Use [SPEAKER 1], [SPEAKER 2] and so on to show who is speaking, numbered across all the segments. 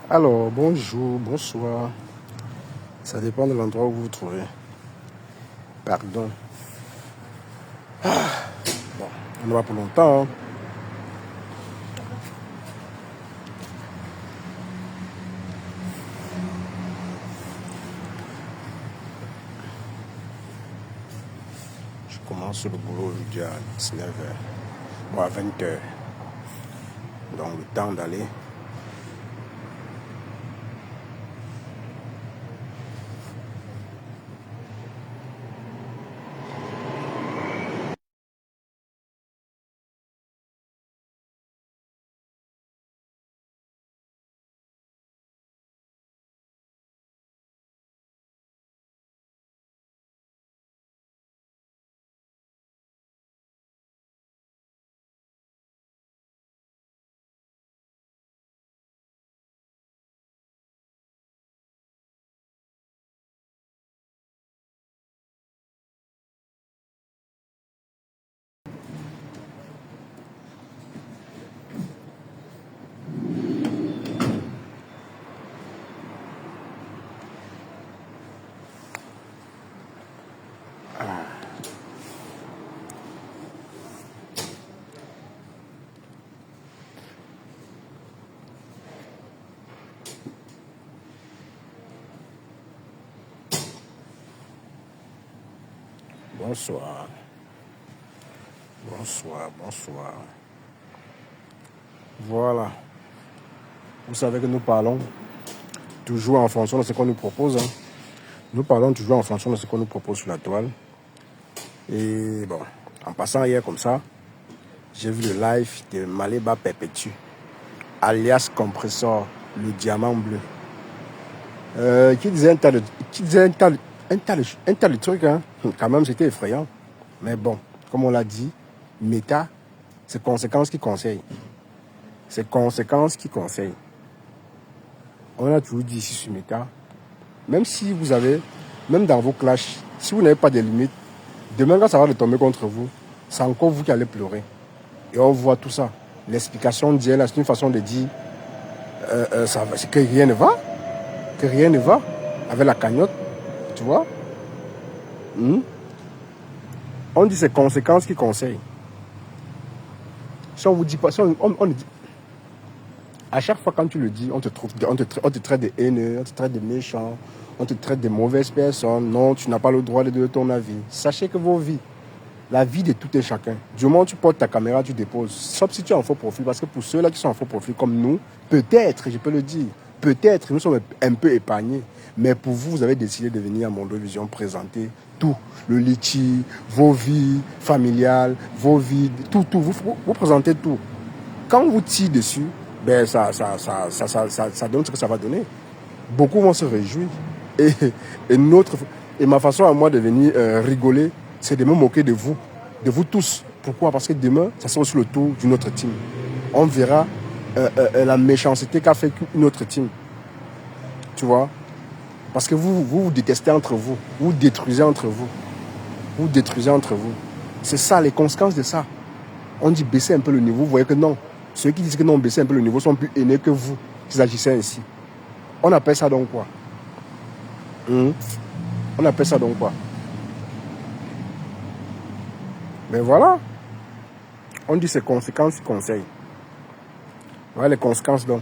[SPEAKER 1] Alors, bonjour, bonsoir. Ça dépend de l'endroit où vous vous trouvez. Pardon. Bon, on va pour longtemps. Hein. Je commence le boulot aujourd'hui à 19h. Bon, à 20h. Donc, le temps d'aller. Bonsoir. Bonsoir, bonsoir. Voilà. Vous savez que nous parlons toujours en fonction de ce qu'on nous propose. Hein. Nous parlons toujours en fonction de ce qu'on nous propose sur la toile. Et bon, en passant hier comme ça, j'ai vu le live de Maleba Perpétue, alias Compressor, le diamant bleu. Qui disait un tas de trucs, hein. Quand même, c'était effrayant. Mais bon, comme on l'a dit, méta, c'est conséquences qui conseillent. C'est conséquences qui conseillent. On a toujours dit ici sur méta, même si vous avez, même dans vos clashs, si vous n'avez pas de limites, demain quand ça va tomber contre vous, c'est encore vous qui allez pleurer. Et on voit tout ça. L'explication d'hier, c'est une façon de dire c'est que rien ne va. Que rien ne va avec la cagnotte. Tu vois? On dit c'est conséquences qui conseillent. Si on vous dit pas, si on dit, à chaque fois quand tu le dis, on te traite de haineux, on te traite de méchant, on te traite de mauvaises personnes. Non, tu n'as pas le droit de donner ton avis. Sachez que vos vies, la vie de tout et chacun, du moment où tu portes ta caméra, tu déposes. Sauf si tu es en faux profil, parce que pour ceux-là qui sont en faux profil comme nous, peut-être, je peux le dire, peut-être nous sommes un peu épargnés. Mais pour vous, vous avez décidé de venir à Mondo Vision présenter tout. Le litchi, vos vies familiales, vos vies, tout. Vous présentez tout. Quand vous tirez dessus, ben ça donne ce que ça va donner. Beaucoup vont se réjouir. Et, et ma façon à moi de venir rigoler, c'est de me moquer de vous tous. Pourquoi? Parce que demain, ça sera aussi le tour d'une autre team. On verra la méchanceté qu'a fait une autre team. Tu vois? Parce que vous détestez entre vous. Vous détruisez entre vous. Vous détruisez entre vous. C'est ça, les conséquences de ça. On dit baisser un peu le niveau. Vous voyez que non. Ceux qui disent que non, baisser un peu le niveau sont plus haineux que vous qui agissez ainsi. On appelle ça donc quoi? On appelle ça donc quoi? Mais voilà. On dit c'est conséquences qui conseillent. Voilà les conséquences donc.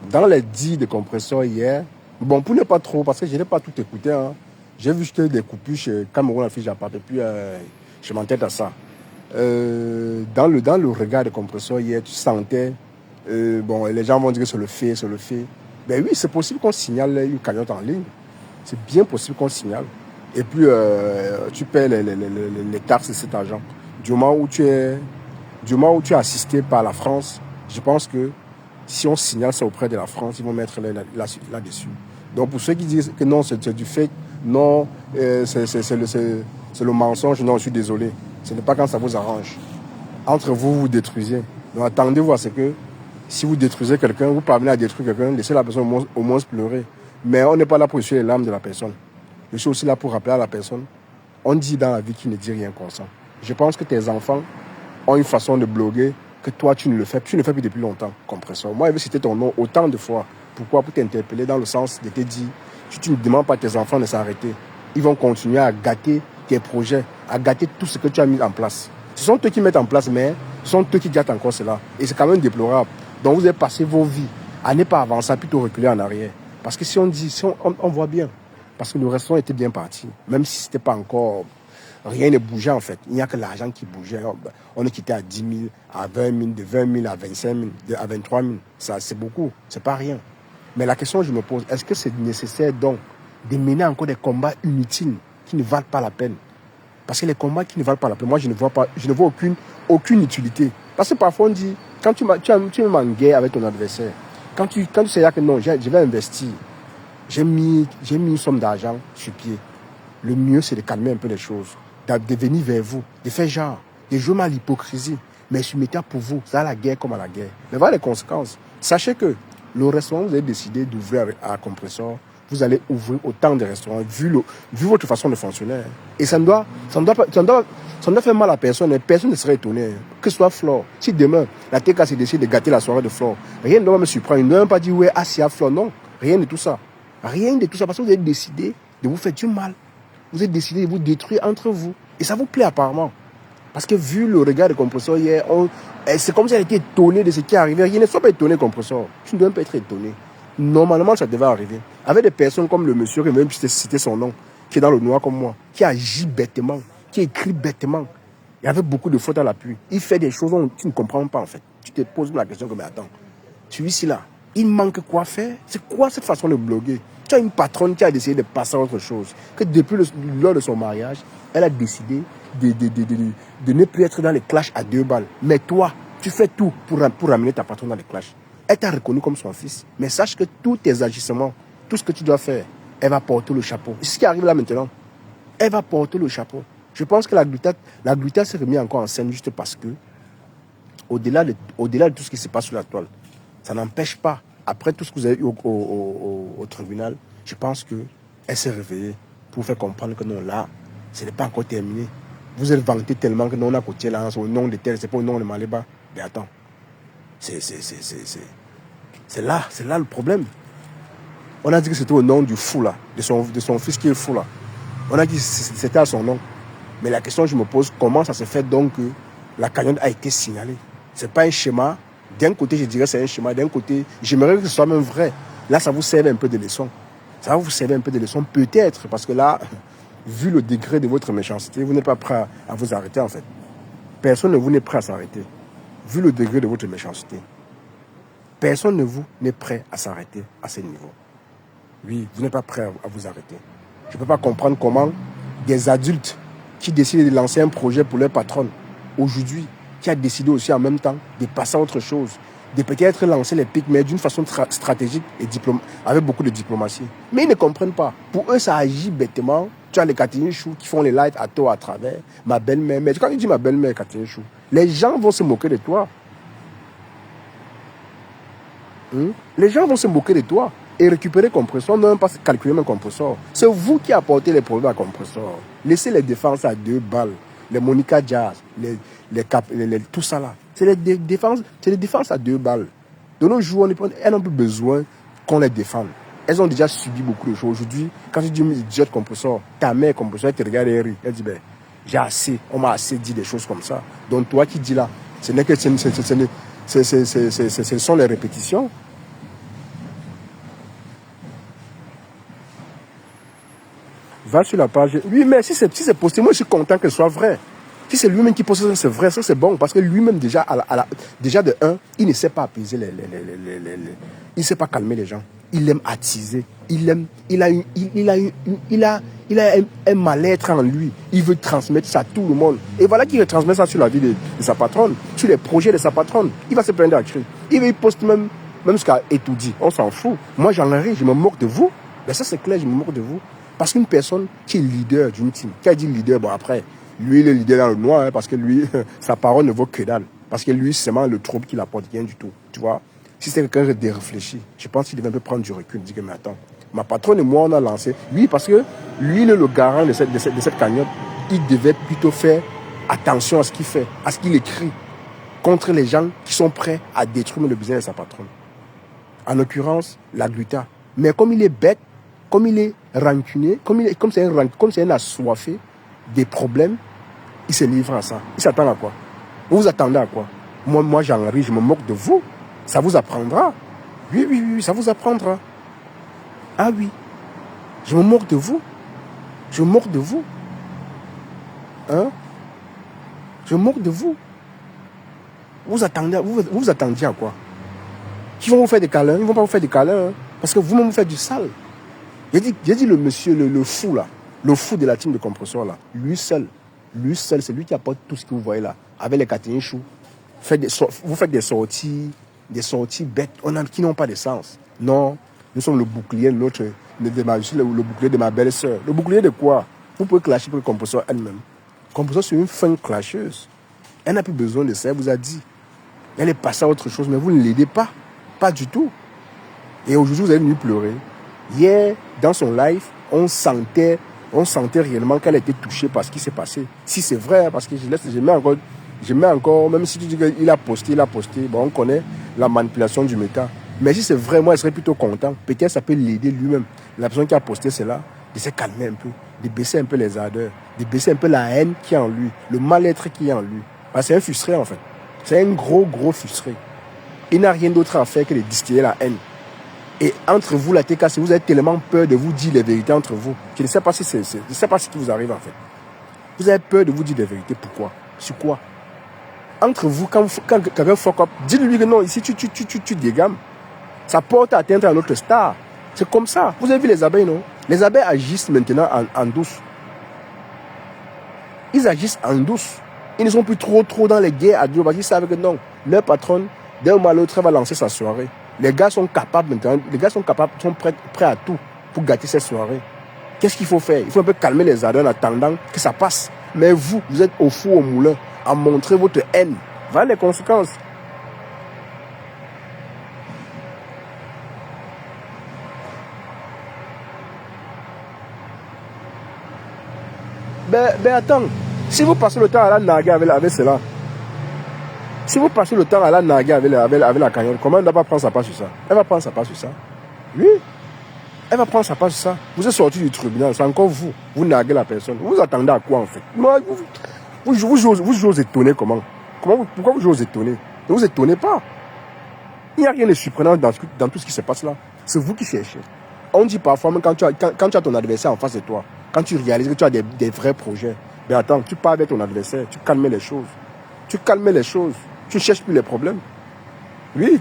[SPEAKER 1] Dans les 10 de compresseur hier, bon, pour ne pas trop, parce que je n'ai pas tout écouté, hein. J'ai vu juste des coupures chez Cameroun, la fille j'appartais, puis je m'entête à ça. Dans le regard de compresseur hier, tu sentais, bon, les gens vont dire que c'est le fait, c'est le fait. Ben oui, c'est possible qu'on signale une cagnotte en ligne. C'est bien possible qu'on signale. Et puis, tu paies les taxes de cet argent. Du moment où tu es assisté par la France, je pense que si on signale ça auprès de la France, ils vont mettre là-dessus. Donc, pour ceux qui disent que non, c'est du fake, non, c'est le mensonge, non, je suis désolé. Ce n'est pas quand ça vous arrange. Entre vous, vous détruisez. Donc, attendez-vous à ce que, si vous détruisez quelqu'un, vous parvenez à détruire quelqu'un, laissez la personne au moins pleurer. Mais on n'est pas là pour essuyer les larmes de la personne. Je suis aussi là pour rappeler à la personne, on dit dans la vie qu'il ne dit rien consent. Je pense que tes enfants ont une façon de bloguer que toi, tu ne le fais plus depuis longtemps, compresseur. Moi, je vais citer ton nom autant de fois. Pourquoi? Pour t'interpeller dans le sens de te dire, si tu ne demandes pas à tes enfants de s'arrêter, ils vont continuer à gâter tes projets, à gâter tout ce que tu as mis en place. Ce sont eux qui mettent en place, mais ce sont eux qui gâtent encore cela. Et c'est quand même déplorable. Donc vous avez passé vos vies à ne pas avancer, à plutôt reculer en arrière. Parce que si on dit, on voit bien, parce que le restaurant était bien parti, même si ce n'était pas encore... Rien ne bougeait en fait. Il n'y a que l'argent qui bougeait. On est quitté à 10 000, à 20 000, de 20 000 à 25 000, à 23 000. Ça, c'est beaucoup. C'est pas rien. Mais la question que je me pose, est-ce que c'est nécessaire donc de mener encore des combats inutiles qui ne valent pas la peine? Parce que les combats qui ne valent pas la peine, moi je ne vois aucune utilité. Parce que parfois on dit, quand tu es en guerre avec ton adversaire, quand tu sais que non, je vais investir, j'ai mis une somme d'argent sur pied. Le mieux c'est de calmer un peu les choses. De venir vers vous, de faire genre, de jouer mal l'hypocrisie, mais se mettre pour vous, c'est à la guerre comme à la guerre. Mais voilà les conséquences. Sachez que le restaurant, vous avez décidé d'ouvrir à compresseur, vous allez ouvrir autant de restaurants, vu votre façon de fonctionner. Et ça ne doit faire mal à personne, personne ne serait étonné. Que ce soit Flore, si demain, la TK décide de gâter la soirée de Flore, rien ne doit me surprendre, il ne doit même pas dire, ouais, Asia Flore, non, rien de tout ça. Rien de tout ça, parce que vous avez décidé de vous faire du mal. Vous avez décidé de vous détruire entre vous. Et ça vous plaît apparemment. Parce que vu le regard de compresseur hier, c'est comme si elle était étonnée de ce qui est arrivé. Il ne soit pas étonné, compresseur. Tu ne dois même pas être étonné. Normalement, ça devait arriver. Avec des personnes comme le monsieur, qui même citer son nom, qui est dans le noir comme moi, qui agit bêtement, qui écrit bêtement. Il y avait beaucoup de fautes à l'appui. Il fait des choses dont tu ne comprends pas en fait. Tu te poses la question comme, mais attends, celui-ci-là, il manque quoi faire? C'est quoi cette façon de bloguer? Tu as une patronne qui a décidé de passer à autre chose. Que depuis lors de son mariage, elle a décidé de ne plus être dans les clashs à 2 balles. Mais toi, tu fais tout pour ramener ta patronne dans les clashs. Elle t'a reconnu comme son fils. Mais sache que tous tes agissements, tout ce que tu dois faire, elle va porter le chapeau. C'est ce qui arrive là maintenant. Elle va porter le chapeau. Je pense que la glutade s'est remise encore en scène juste parce que, au-delà de tout ce qui se passe sur la toile, ça n'empêche pas, après tout ce que vous avez eu au tribunal, je pense qu'elle s'est réveillée pour faire comprendre que non, là, ce n'est pas encore terminé. Vous êtes vanté tellement que non, on a côté là, c'est au nom de tel, c'est pas au nom de Maléba. Mais attends, c'est là le problème. On a dit que c'était au nom du fou là, de son fils qui est fou là. On a dit que c'était à son nom. Mais la question que je me pose, comment ça se fait donc que la cagnotte a été signalée? Ce n'est pas un schéma. D'un côté, je dirais que c'est un schéma. D'un côté, j'aimerais que ce soit même vrai. Là, ça vous serve un peu de leçon. Ça va vous servir un peu de leçon, peut-être, parce que là, vu le degré de votre méchanceté, vous n'êtes pas prêt à vous arrêter, en fait. Personne ne vous n'est prêt à s'arrêter. Vu le degré de votre méchanceté, personne ne vous n'est prêt à s'arrêter à ce niveau. Oui, vous n'êtes pas prêt à vous arrêter. Je ne peux pas comprendre comment des adultes qui décident de lancer un projet pour leur patronne, aujourd'hui, qui a décidé aussi en même temps de passer à autre chose, de peut-être lancer les pics, mais d'une façon stratégique et avec beaucoup de diplomatie. Mais ils ne comprennent pas. Pour eux, ça agit bêtement. Tu as les Catherine Chou qui font les lives à tort, à travers. Ma belle-mère, mais quand tu dis ma belle-mère, Catherine Chou, les gens vont se moquer de toi. Les gens vont se moquer de toi et récupérer compresseur, non même pas calculer mon compresseur. C'est vous qui apportez les problèmes à compresseur. Laissez les défenses à 2 balles, les Monica Jazz, tout ça là. C'est les défenses à 2 balles. De nos jours, elles n'ont plus besoin qu'on les défende. Elles ont déjà subi beaucoup de choses. Aujourd'hui, quand tu dis idiote compresseur, ta mère compresseur, elle te regarde et rit. Elle dit, ben, j'ai assez, on m'a assez dit des choses comme ça. Donc toi qui dis là, ce sont les répétitions. Va sur la page. Oui, mais si c'est posté, moi je suis content que ce soit vrai. Si c'est lui-même qui poste ça, c'est vrai, ça c'est bon. Parce que lui-même, déjà, déjà de un, il ne sait pas apaiser il ne sait pas calmer les gens. Il aime attiser. Il a un mal-être en lui. Il veut transmettre ça à tout le monde. Et voilà qu'il retransmet ça sur la vie de sa patronne, sur les projets de sa patronne. Il va se plaindre à crier. Il poste même ce qu'a étudié. On s'en fout. Moi, j'en ai ri, je me moque de vous. Mais ça, c'est clair, je me moque de vous. Parce qu'une personne qui est leader d'une team, qui a dit leader, bon après, lui, il est leader dans le noir, hein, parce que lui, sa parole ne vaut que dalle. Parce que lui, c'est seulement le trouble qu'il apporte rien du tout. Tu vois, si c'est quelqu'un de réfléchi, je pense qu'il devait un peu prendre du recul. Il dit que, mais attends, ma patronne et moi, on a lancé. Oui, parce que lui, il est le garant de cette cagnotte. Il devait plutôt faire attention à ce qu'il fait, à ce qu'il écrit. contre les gens qui sont prêts à détruire le business de sa patronne. En l'occurrence, la gluta. Mais comme il est bête, comme il est rancunier, comme c'est un assoiffé des problèmes, il se livre à ça. Il s'attend à quoi? Vous vous attendez à quoi? Moi j'en ris, je me moque de vous. Ça vous apprendra. Oui, ça vous apprendra. Ah oui. Je me moque de vous. Je me moque de vous. Hein? Je me moque de vous. Vous attendiez à quoi? Qui vont vous faire des câlins? Ils ne vont pas vous faire des câlins. Hein? Parce que vous-même vous faites du sale. J'ai dit le monsieur, le fou là. Le fou de la team de compresseur là. Lui seul, c'est lui qui apporte tout ce que vous voyez là. Avec les caténichous. Vous faites des sorties bêtes qui n'ont pas de sens. Non, nous sommes le bouclier de l'autre, le bouclier de ma belle-sœur. Le bouclier de quoi? Vous pouvez clasher pour le compresseur elle-même. Le compresseur, c'est une fin clasheuse. Elle n'a plus besoin de ça, elle vous a dit. Elle est passée à autre chose, mais vous ne l'aidez pas. Pas du tout. Et aujourd'hui, vous allez venir pleurer. Hier, dans son live, on sentait réellement qu'elle était touchée par ce qui s'est passé. Si c'est vrai, parce que je mets encore, même si tu dis qu'il a posté, bon, on connaît la manipulation du méta. Mais si c'est vrai, moi, je serais plutôt content. Peut-être ça peut l'aider lui-même. La personne qui a posté cela, de se calmer un peu, de baisser un peu les ardeurs, de baisser un peu la haine qui est en lui, le mal-être qui est en lui. Parce que c'est un frustré, en fait. C'est un gros frustré. Il n'a rien d'autre à faire que de distiller la haine. Et entre vous, la TKC, vous avez tellement peur de vous dire les vérités entre vous. Je ne sais pas je ne sais pas ce qui vous arrive, en fait. Vous avez peur de vous dire des vérités. Pourquoi? Sur quoi? Entre vous, quand quelqu'un fuck up, dites-lui que non, ici tu dégames. Ça porte atteinte à notre star. C'est comme ça. Vous avez vu les abeilles, non? Les abeilles agissent maintenant en douce. Ils agissent en douce. Ils ne sont plus trop dans les guerres à Dieu. Parce qu'ils savent que non, leur patronne, d'un moment à l'autre, va lancer sa soirée. Les gars sont capables maintenant. Les gars sont prêts à tout pour gâter cette soirée. Qu'est-ce qu'il faut faire? Il faut un peu calmer les ardeurs en attendant que ça passe. Mais vous êtes au four au moulin à montrer votre haine. Voilà les conséquences. Ben attends, si vous passez le temps à la naguer avec cela, si vous passez le temps à la naguer avec la cagnotte, comment elle ne va pas prendre sa part sur ça? Elle va prendre sa part sur ça. Oui, elle va prendre sa part sur ça. Vous êtes sorti du tribunal, c'est encore vous. Vous naguez la personne. Vous attendez à quoi en fait? Vous jouez aux étonnés comment? Pourquoi vous jouez aux étonnés? Ne vous étonnez pas. Il n'y a rien de surprenant dans tout ce qui se passe là. C'est vous qui cherchez. On dit parfois, même quand tu as ton adversaire en face de toi, quand tu réalises que tu as des vrais projets, ben attends, tu parles avec ton adversaire, tu calmes les choses. Tu ne cherches plus les problèmes. Oui,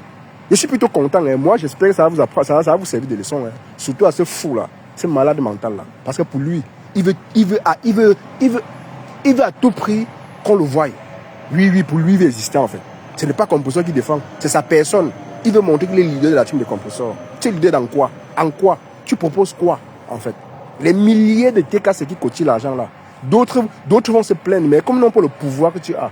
[SPEAKER 1] je suis plutôt content. Hein. Moi, j'espère que ça va vous apprendre, ça va vous servir de leçon. Hein. Surtout à ce fou là, ce malade mental là. Parce que pour lui, il veut à tout prix qu'on le voie. Oui, pour lui, il veut exister en fait. Ce n'est pas Compresseur qui défend, c'est sa personne. Il veut montrer qu'il est leader de la team de Compresseur. Tu es leader dans quoi? En quoi? Tu proposes quoi en fait? Les milliers de TKC qui cotillent l'argent là. D'autres vont se plaindre, mais comme non pour le pouvoir que tu as,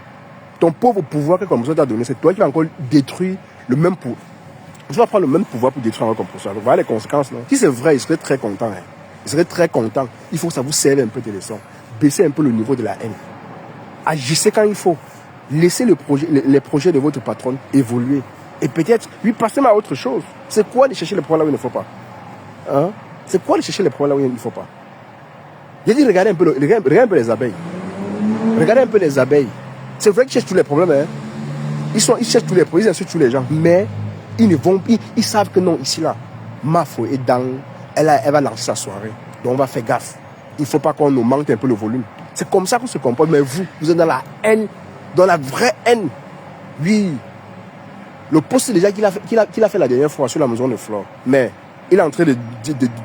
[SPEAKER 1] ton pauvre pouvoir que Compresseur t'a donné, c'est toi qui vas encore détruire le même pouvoir. Tu vas prendre le même pouvoir pour détruire un Compresseur. Donc voilà les conséquences. Non? Si c'est vrai, il serait très content. Hein. Il serait très content. Il faut que ça vous serve un peu de leçon. Baissez un peu le niveau de la haine. Agissez quand il faut. Laissez les projets de votre patronne évoluer. Et peut-être, lui, passez à autre chose. C'est quoi de chercher les problèmes là où il ne faut pas? Hein? C'est quoi de chercher les problèmes là où il ne faut pas? J'ai dit, regardez un peu les abeilles. Regardez un peu les abeilles. C'est vrai qu'ils cherchent tous les problèmes. Hein? Ils cherchent tous les problèmes, ils insultent tous les gens. Mais ils savent que non, ici là, Mafo est dans, elle va lancer sa soirée. Donc on va faire gaffe. Il ne faut pas qu'on nous manque un peu le volume. C'est comme ça qu'on se comporte. Mais vous êtes dans la haine, dans la vraie haine. Oui. Le poste déjà qu'il a fait la dernière fois sur la maison de Flore. Mais il est en train de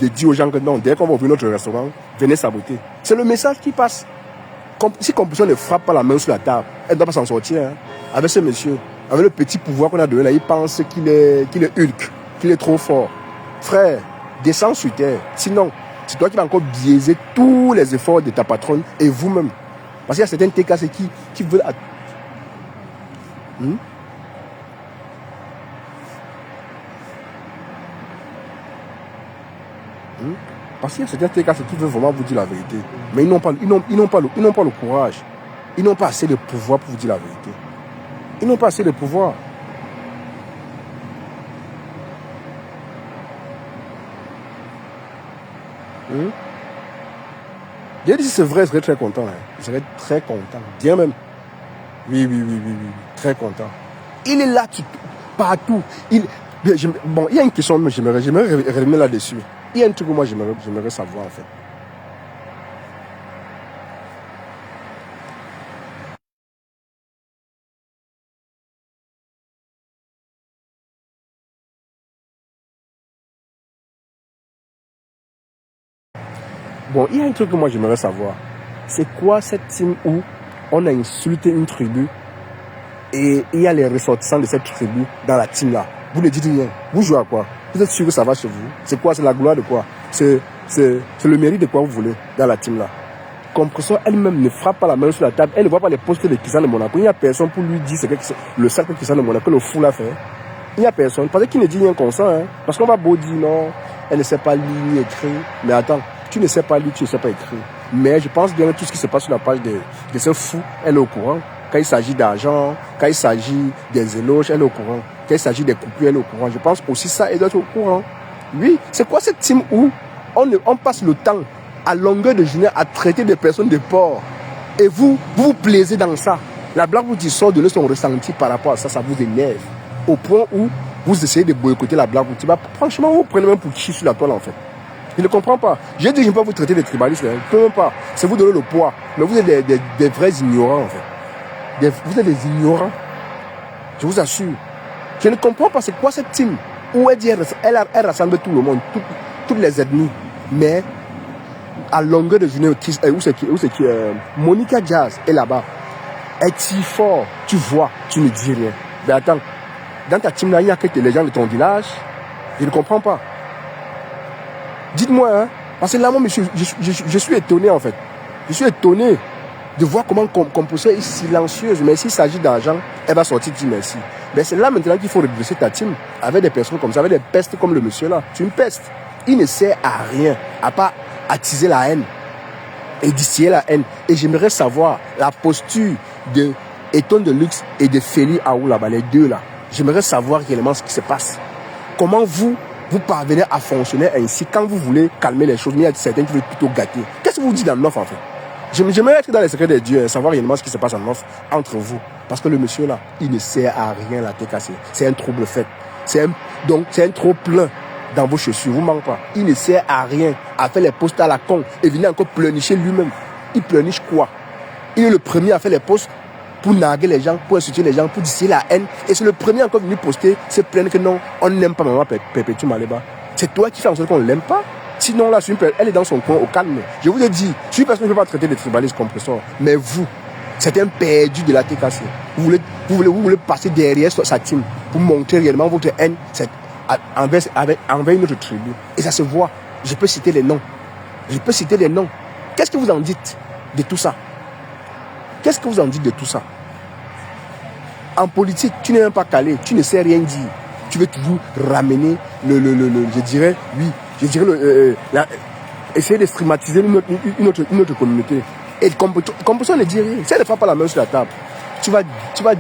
[SPEAKER 1] dire aux gens que non, dès qu'on va ouvrir notre restaurant, venez saboter. C'est le message qui passe. Si Compresseur ne frappe pas la main sur la table, elle ne doit pas s'en sortir. Hein. Avec ce monsieur, avec le petit pouvoir qu'on a donné là, il pense qu'il est Hulk, qu'il est trop fort. Frère, descends sur terre. Sinon, c'est toi qui vas encore biaiser tous les efforts de ta patronne et vous-même. Parce qu'il y a certains TKC qui veulent... Parce qu'il y a certains TKC qui veulent vraiment vous dire la vérité. Mais ils n'ont pas le courage. Ils n'ont pas assez de pouvoir pour vous dire la vérité. Ils n'ont pas assez de pouvoir. Hein? J'ai dit si c'est vrai, je serais très content. Hein. Je serais très content. Bien même. Oui, oui, oui, oui, oui. Très content. Il est là partout. Bon, il y a une question, mais j'aimerais revenir là-dessus. Il y a un truc que moi j'aimerais savoir en fait. Bon, il y a un truc que moi j'aimerais savoir. C'est quoi cette team où on a insulté une tribu et il y a les ressortissants de cette tribu dans la team là. Vous ne dites rien. Vous jouez à quoi? Vous êtes sûr que ça va chez vous? C'est quoi? C'est la gloire de quoi? C'est le mérite de quoi vous voulez dans la team là? Compression elle-même ne frappe pas la main sur la table. Elle ne voit pas les postes de Christian de Monaco. Il n'y a personne pour lui dire le sac de Christian de Monaco, le fou l'a fait. Il n'y a personne. Parce qu'il ne dit rien comme ça. Hein. Parce qu'on va beau dire non, elle ne sait pas lire ni écrire. Mais attends, tu ne sais pas lire, tu ne sais pas écrire. Mais je pense bien que tout ce qui se passe sur la page de ce fou, elle est au courant. Quand il s'agit d'argent, quand il s'agit des éloges, elle est au courant. Quand il s'agit des coupures, elle est au courant. Je pense aussi ça, elle doit être au courant. Oui, c'est quoi cette team où on passe le temps à longueur de journée à traiter des personnes de porc. Et vous vous plaisez dans ça. La blague vous dit sort donner son ressenti par rapport à ça, ça vous énerve. Au point où vous essayez de boycotter la blague. Bah, franchement, vous prenez même pour chier sur la toile en fait. Je ne comprends pas. J'ai dit que je ne peux pas vous traiter de tribalistes. Hein. Je ne peux même pas. C'est vous donner le poids. Mais vous êtes des vrais ignorants en fait. Vous êtes des ignorants. Je vous assure. Je ne comprends pas c'est quoi cette team. Où elle dit elle rassemble tout le monde, toutes les ethnies. Mais à longueur de journée, où c'est qui Monica Jazz est là-bas. Elle tire fort, tu vois, tu ne dis rien. Mais attends, dans ta team là, il n'y a que les gens de ton village. Je ne comprends pas. Dites-moi, hein, parce que là, moi, je suis étonné en fait. Je suis étonné de voir comment Compression est silencieuse. Mais s'il s'agit d'argent, elle va sortir dire merci. Mais c'est là maintenant qu'il faut redresser ta team avec des personnes comme ça, avec des pestes comme le monsieur là. C'est une peste. Il ne sert à rien, à part attiser la haine et distiller la haine. Et j'aimerais savoir la posture de Eton de Luxe et de Feli Aou là-bas, les deux là. J'aimerais savoir réellement ce qui se passe. Comment vous parvenez à fonctionner ainsi quand vous voulez calmer les choses, mais il y a certains qui veulent plutôt gâter. Qu'est-ce que vous dites dans l'offre en fait? J'aimerais être dans les secrets des dieux, savoir réellement ce qui se passe en offre entre vous. Parce que le monsieur là, il ne sert à rien la tête cassée. C'est un trouble fait. Donc c'est un trop plein dans vos chaussures, vous manquez pas. Il ne sert à rien à faire les postes à la con et venir encore pleurnicher lui-même. Il pleurniche quoi? Il est le premier à faire les postes pour narguer les gens, pour insulter les gens, pour distiller la haine. Et c'est le premier encore venu poster, se plaindre que non, on n'aime pas Maman Perpétue Maleba. C'est toi qui fais en sorte qu'on ne l'aime pas. Sinon là, elle est dans son coin au calme. Je vous ai dit, je suis personne ne peut pas traiter de tribaliste Compression. Mais vous, c'est un perdu de la TKC. Vous voulez passer derrière sa team pour montrer réellement votre haine envers une autre tribu. Et ça se voit. Je peux citer les noms. Qu'est-ce que vous en dites de tout ça? Qu'est-ce que vous en dites de tout ça? En politique, tu n'es même pas calé, tu ne sais rien dire. Tu veux toujours ramener essayer de stigmatiser une autre communauté. Et Compression ne dit rien. Si elle ne frappe pas la main sur la table, tu vas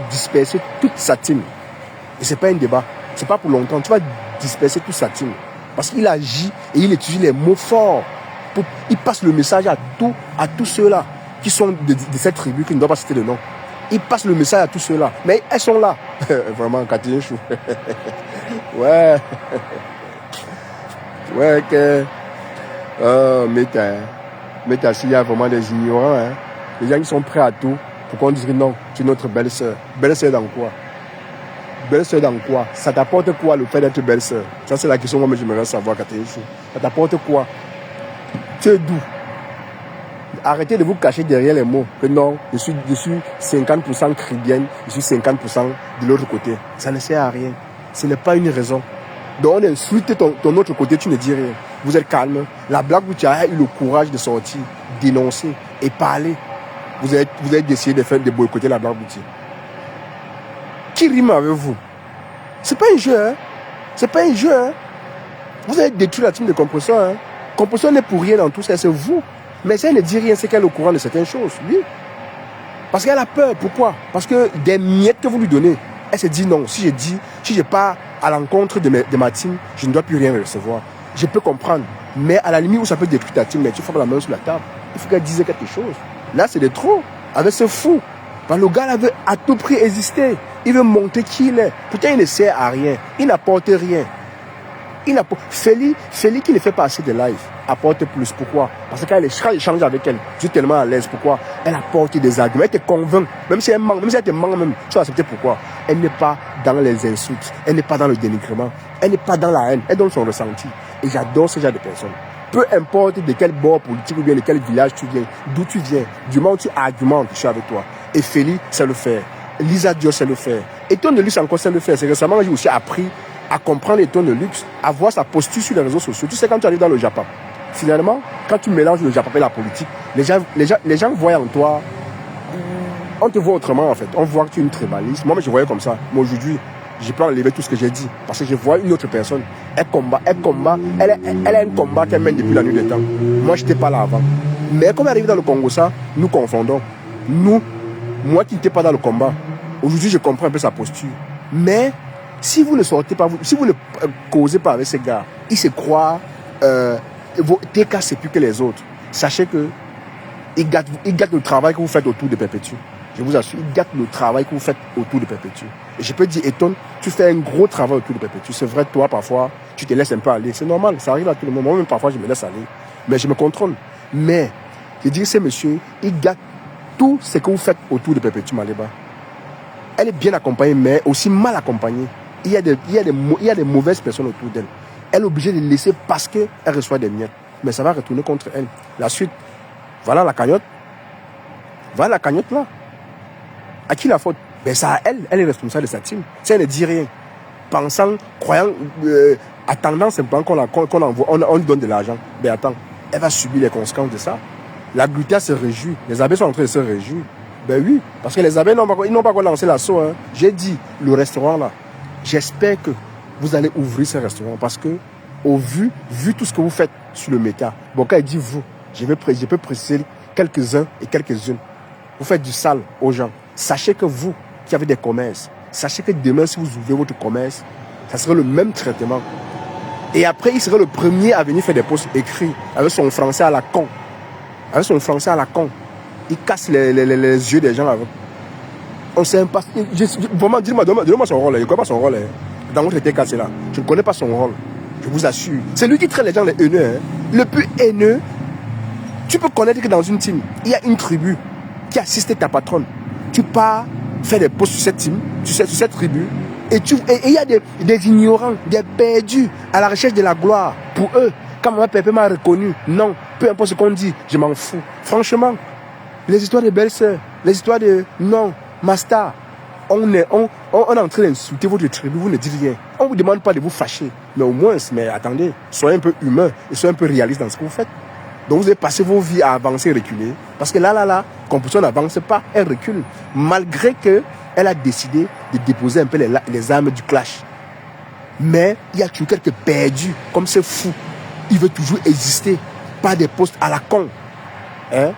[SPEAKER 1] disperser toute sa team. Et ce n'est pas un débat. Ce n'est pas pour longtemps. Tu vas disperser toute sa team. Parce qu'il agit et il utilise les mots forts. Il passe le message à tous ceux-là qui sont de cette tribu, qui ne doivent pas citer le nom. Il passe le message à tous ceux-là. Mais elles sont là. Vraiment, Catherine Chou. Ouais. Ouais, que... mais s'il y a vraiment des ignorants, hein. Les gens qui sont prêts à tout pour qu'on dise que non, tu es notre belle-sœur. Belle-sœur dans quoi? Belle-sœur dans quoi? Ça t'apporte quoi le fait d'être belle-sœur? Ça, c'est la question que moi j'aimerais savoir, Catherine Chou. Ça t'apporte quoi? Tu es d'où? Arrêtez de vous cacher derrière les mots. Que non, je suis 50% chrétienne, je suis 50% de l'autre côté. Ça ne sert à rien. Ce n'est pas une raison. Donc on insulte ton autre côté, tu ne dis rien. Vous êtes calme. La blague où tu as eu le courage de sortir, dénoncer et parler. Vous avez décidé de boycotter la blague où qui rime avec vous? C'est pas un jeu, hein. C'est pas un jeu, hein. Vous avez détruit la team de Compression, hein. Compression n'est pour rien dans tout ça, c'est vous. Mais si elle ne dit rien, c'est qu'elle est au courant de certaines choses, oui. Parce qu'elle a peur. Pourquoi? Parce que des miettes que vous lui donnez, elle se dit non. Si je pars à l'encontre de ma team, je ne dois plus rien recevoir. Je peux comprendre. Mais à la limite où ça peut détruire ta team, mais tu frappes la main sur la table. Il faut qu'elle dise quelque chose. Là, c'est de trop. Avec ce fou. Parce que le gars là veut à tout prix exister. Il veut montrer qui il est. Pourtant, il ne sert à rien. Il n'apporte rien. Feli qui ne fait pas assez de live apporte plus. Pourquoi? Parce que quand il échange avec elle, je suis tellement à l'aise. Pourquoi? Elle apporte des arguments. Elle te convainc. Même si elle manque, même si elle te manque même, tu vas accepter pourquoi. Elle n'est pas dans les insultes. Elle n'est pas dans le dénigrement. Elle n'est pas dans la haine. Elle donne son ressenti. Et j'adore ce genre de personnes. Peu importe de quel bord politique ou bien de quel village tu viens, d'où tu viens, du moment où tu argumentes, je suis avec toi. Et Feli, c'est le faire. Lisa Dior, c'est le faire. Et Ton de Luxe encore, c'est le faire. C'est récemment, j'ai aussi appris à comprendre les Ton de Luxe, à voir sa posture sur les réseaux sociaux. Tu sais, quand tu arrives dans le Japon, finalement, quand tu mélanges le Japon et la politique, les gens voient en toi, on te voit autrement en fait. On voit que tu es une tribaliste. Moi, je voyais comme ça. Mais aujourd'hui, je peux enlever tout ce que j'ai dit. Parce que je vois une autre personne. Elle combat. Elle a un combat qu'elle mène depuis la nuit des temps. Moi, je n'étais pas là avant. Mais comme elle arrive dans le Congo, ça, nous confondons. Moi qui n'étais pas dans le combat, aujourd'hui, je comprends un peu sa posture. Mais si vous ne sortez pas, si vous ne causez pas avec ces gars, ils se croient tes cas, c'est plus que les autres. Sachez que ils gâtent le travail que vous faites autour de Perpétue. Je vous assure, ils gâtent le travail que vous faites autour de Perpétue. Et je peux dire, Eton, tu fais un gros travail autour de Perpétue. C'est vrai, toi, parfois, tu te laisses un peu aller. C'est normal, ça arrive à tout le monde. Moi-même, parfois, je me laisse aller. Mais je me contrôle. Mais, je dis que ces messieurs, ils gâtent tout ce que vous faites autour de Perpétue Maleba. Elle est bien accompagnée, mais aussi mal accompagnée. Il y a des mauvaises personnes autour d'elle. Elle est obligée de les laisser parce qu'elle reçoit des miettes. Mais ça va retourner contre elle. La suite, voilà la cagnotte. Voilà la cagnotte là. À qui la faute? Ben ça à elle. Elle est responsable de sa team. Si elle ne dit rien, pensant, croyant, attendant simplement on lui donne de l'argent. Ben attends, elle va subir les conséquences de ça. La Gluta se réjouit. Les abeilles sont en train de se réjouir. Ben oui, parce que les abeilles n'ont pas encore lancé l'assaut. Hein. J'ai dit, le restaurant là, j'espère que vous allez ouvrir ce restaurant parce que, vu tout ce que vous faites sur le méta, bon, quand il dit vous, je peux préciser quelques-uns et quelques-unes. Vous faites du sale aux gens. Sachez que vous, qui avez des commerces, sachez que demain, si vous ouvrez votre commerce, ça sera le même traitement. Et après, il sera le premier à venir faire des posts écrits avec son français à la con. Avec son français à la con. Il casse les yeux des gens avec. On sait pas. Vraiment, dis-moi son rôle. Je ne connais pas son rôle. Dans votre TKC là. Je ne connais pas son rôle. Je vous assure. C'est lui qui traite les gens les haineux. Hein. Le plus haineux, tu peux connaître que dans une team, il y a une tribu qui assiste ta patronne. Tu pars faire des posts sur cette team, sur cette tribu, et il y a des ignorants, des perdus à la recherche de la gloire. Pour eux, quand Maman Pépé m'a reconnu, non, peu importe ce qu'on dit, je m'en fous. Franchement, les histoires de belles-sœurs, les histoires de non, Master, on est en train d'insulter votre tribu, vous ne dites rien. On ne vous demande pas de vous fâcher, mais au moins, mais attendez, soyez un peu humain et soyez un peu réaliste dans ce que vous faites. Donc vous avez passé vos vies à avancer et reculer. Parce que là, Compulsion n'avance pas, elle recule. Malgré qu'elle a décidé de déposer un peu les armes du clash. Mais il y a toujours quelques perdus, comme c'est fou. Il veut toujours exister, pas des postes à la con. Hein?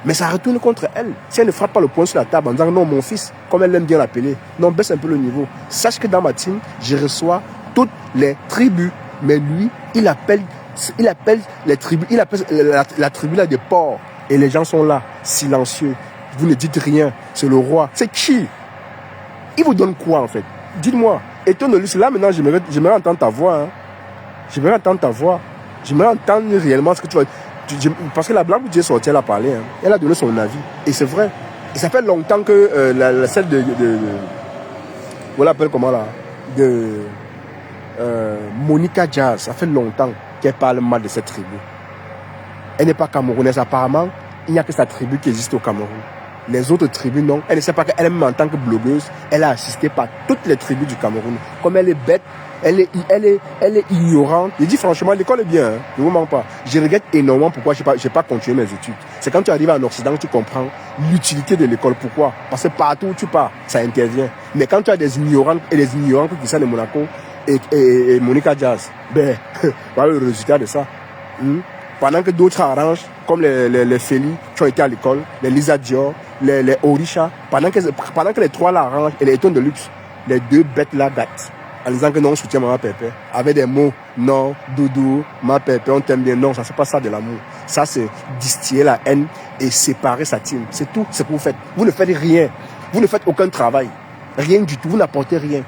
[SPEAKER 1] Mais ça retourne contre elle. Si elle ne frappe pas le poing sur la table en disant non, mon fils, comme elle aime bien l'appeler, non, baisse un peu le niveau. Sache que dans ma team, je reçois toutes les tribus. Mais lui, il appelle les tribus, il appelle la tribu là des porcs. Et les gens sont là, silencieux. Vous ne dites rien. C'est le roi. C'est qui? Il vous donne quoi en fait? Dites-moi. Et Ton de Luxe, là maintenant, j'aimerais entendre ta voix. Hein. J'aimerais entendre ta voix. J'aimerais entendre réellement ce que tu vas... Parce que la blague où tu es sortie, elle a parlé. Hein. Elle a donné son avis. Et c'est vrai. Et ça fait longtemps que celle de on l'appelle comment là? De Monica Jazz. Ça fait longtemps qu'elle parle mal de cette tribu. Elle n'est pas camerounaise. Apparemment, il n'y a que sa tribu qui existe au Cameroun. Les autres tribus, non. Elle ne sait pas qu'elle-même, en tant que blogueuse, elle a assisté par toutes les tribus du Cameroun. Comme elle est bête, elle est ignorante. Je dis franchement, l'école est bien, hein. Je ne vous mens pas. Je regrette énormément pourquoi je n'ai pas continué mes études. C'est quand tu arrives en Occident que tu comprends l'utilité de l'école. Pourquoi? Parce que partout où tu pars, ça intervient. Mais quand tu as des ignorantes et des ignorants qui sont de Monaco et Monica Jazz, ben, voilà le résultat de ça. Pendant que d'autres arrangent, comme les Feli qui ont été à l'école, les Lisa Dior, les Orisha, pendant que les trois là arrangent, et les étonnes de luxe, les deux bêtes là gâtent. En disant que non, on soutient Maman Pépé. Avec des mots, non, doudou, ma Pépé, on t'aime bien. Non, ça c'est pas ça de l'amour. Ça c'est distiller la haine et séparer sa team. C'est tout ce que vous faites. Vous ne faites rien. Vous ne faites aucun travail. Rien du tout. Vous n'apportez rien.